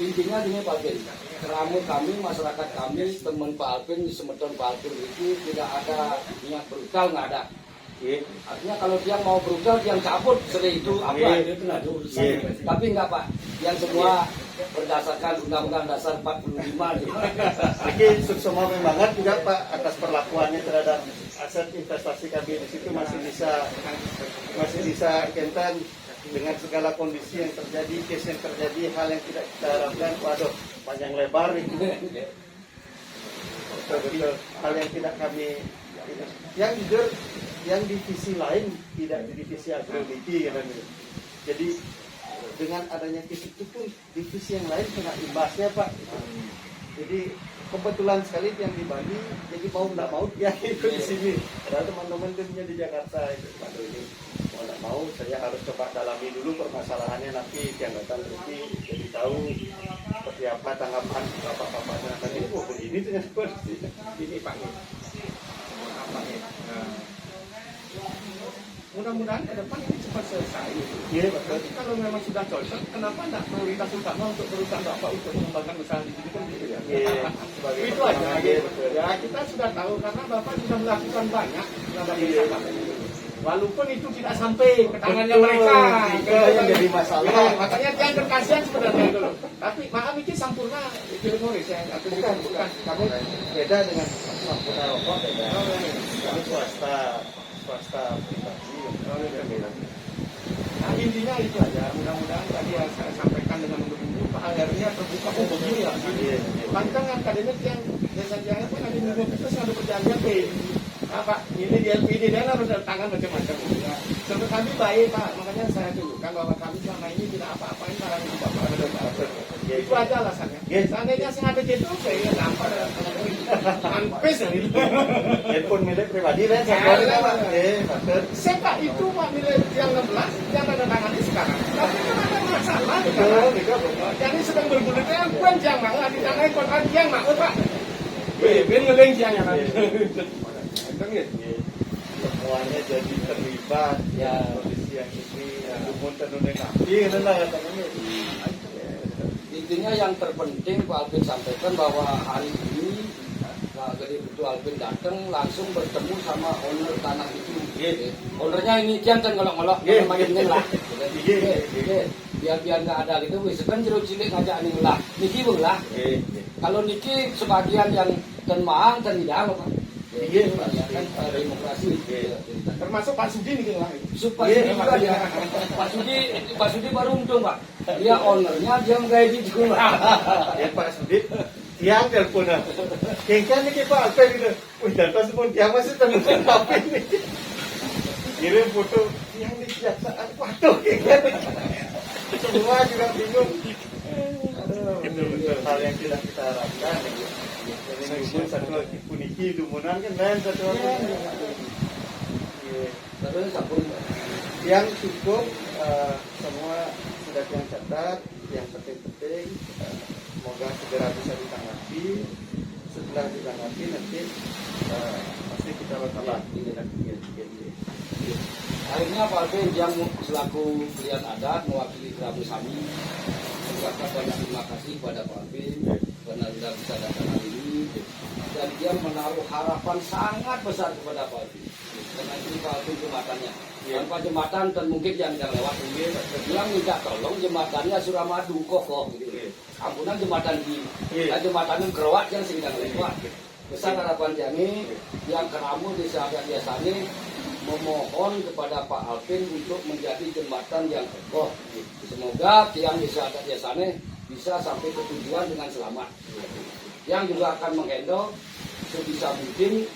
Intinya gini Pak Alvin, keramu kami, masyarakat kami, teman Pak Alvin, semeton Pak Alvin itu tidak ada niat brutal, nggak ada. Artinya kalau dia mau brutal, dia cabut sering itu apa itu kena urusan. Tapi enggak Pak, yang semua berdasarkan Undang-Undang Dasar 45 gitu. Oke, semua membangat juga Pak atas perlakuannya terhadap aset investasi kami di situ masih bisa kentan dengan segala kondisi yang terjadi, case yang terjadi, hal yang tidak kita harapkan. Waduh, panjang lebar itu. Betul, hal yang tidak kami yang jujur yang divisi lain tidak di divisi agroliti kan. Jadi dengan adanya case itu pun divisi yang lain kena imbasnya Pak. Jadi kebetulan sekali yang di Bali, jadi mau nggak mau dia itu di sini. Ada teman-teman punya di Jakarta itu Pak Doni. mau tidak mau saya harus coba dalami dulu permasalahannya, nanti yang datang Riki jadi tahu seperti apa tanggapan bapak-bapaknya. Tadi oh begini ternyata seperti ini Pak. Apa nih? Mudah-mudahan ke depan ini cepat selesai. Iya betul. Kalau memang sudah cocok, kenapa tidak prioritas utama untuk perusahaan bapak untuk mengembangkan usaha di sini kan gitu ya? Iya. Itu aja. Ya kita sudah tahu karena bapak sudah melakukan banyak terhadap usaha. Walaupun itu tidak sampai ke tangannya mereka. Itu yang jadi masalah. Ya, makanya yang berkasihan sebenarnya itu loh. Tapi maaf ini sampurna itu humoris ya. Bukan. Kamu beda dengan sampurna rokok beda. Kami swasta pribadi. Nah intinya itu aja. Mudah-mudahan tadi yang saya sampaikan dengan mendukung Pak akhirnya terbuka begini ya. Pantang akademik yang biasanya pun ada minggu itu ada perjanjian Pak, ini di LPD dia harus ada tangan macam-macam. Sebut kami baik Pak, makanya saya tunjukkan bahwa kami selama ini tidak apa-apain barang itu Bapak. Itu aja alasannya. Seandainya saya ada gitu, saya nampak manpis ya itu. Handphone milik pribadi kan? Saya Pak itu Pak milik yang 16 yang ada tangannya sekarang. Tapi kan ada masalah. Jadi sedang bergulir dengan pun yang mau di tangan kontrak yang mau Pak. Ben ngeleng yang Semuanya jadi terlibat ya kondisi yang ini umum tentunya nabi lah katanya. Intinya yang terpenting Pak Alvin sampaikan bahwa hari ini Pak Gede Putu Alvin datang langsung bertemu sama owner tanah itu. Ownernya ini kian kan kalau makin lah. Biar nggak ada gitu, wis kan jero cilik ngajak nih lah. Niki bung lah. Kalau niki sebagian yang mahang dan tidak apa. Iya, kan demokrasi. Termasuk Pak Sudi nih lah. Pak Sudi juga dia. Pak Sudi baru untung Pak. Dia ownernya dia menggaji juga. Ya Pak Sudi, tiang telepon. Kengkan nih Pak apa gitu. Wih dan pas pun tiang masih telepon tapi ini. Kirim foto tiang di kejaksaan. Waduh kengkan. Semua juga bingung. Betul hal yang tidak kita harapkan. Jadi pun satu puniki dumunan kan lain satu Terus sabun yang cukup semua sudah yang catat, yang penting-penting semoga segera bisa ditanggapi. Setelah ditanggapi nanti pasti kita bakal akhirnya Pak Alvin yang selaku klien adat mewakili kerabat kami mengucapkan banyak terima kasih kepada Pak Alvin karena sudah bisa datang hari ini dan dia menaruh harapan sangat besar kepada Pak Alvin karena ini Pak Alvin jembatannya tanpa jembatan dan mungkin yang lewat ini dia minta tolong jembatannya Suramadu kokoh gitu. Ampunan jembatan di jembatan Kerawat yang sedang lewat besar harapan jami yang keramu di saat biasanya memohon kepada Pak Alvin untuk menjadi jembatan yang kokoh. Semoga tiang desa adat biasanya bisa sampai ke tujuan dengan selamat. Yang juga akan menghandle sebisa mungkin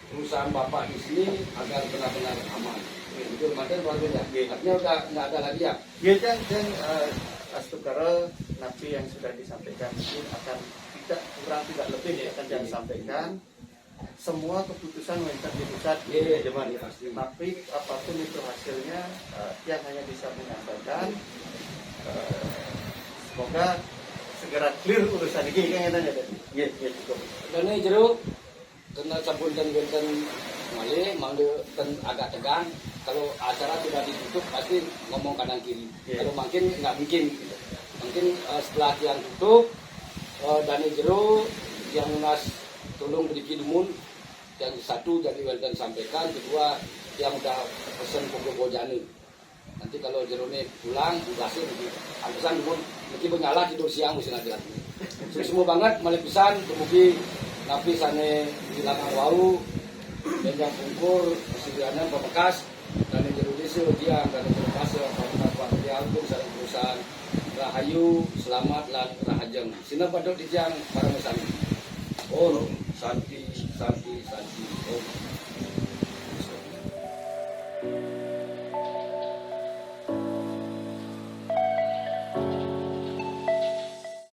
perusahaan Bapak di sini agar benar-benar aman. Itu materi Pak Alvin ya. Artinya udah nggak ada lagi ya. Ya dan astukara napi yang sudah disampaikan mungkin akan kurang tidak lebih akan disampaikan. Semua keputusan mengikat di pusat tapi apapun itu hasilnya yang hanya bisa menyampaikan semoga segera clear urusan ini kan tanya tadi. Ya cukup. Dan ini jeruk kena sabun dan benten manggil agak tegang. Kalau acara sudah ditutup pasti ngomong kanan kiri. Kalau makin nggak mungkin. Mungkin setelah yang tutup dan ini jeruk yang nas tolong beri dumun yang satu jadi Weldan sampaikan, kedua yang udah pesen pokok bojani nanti kalau jerone pulang tugasnya pesan dumun mungkin menyala tidur siang mesti nanti semua banget malih pisan kemudian tapi sana di Langang Wau dan yang pungkur kesediaannya pembekas dan yang jerone dia dan terlepas Pak dia untuk perusahaan Rahayu Selamat lan Rahajeng sini padok di jang para mesani. Oh, santi. Oh.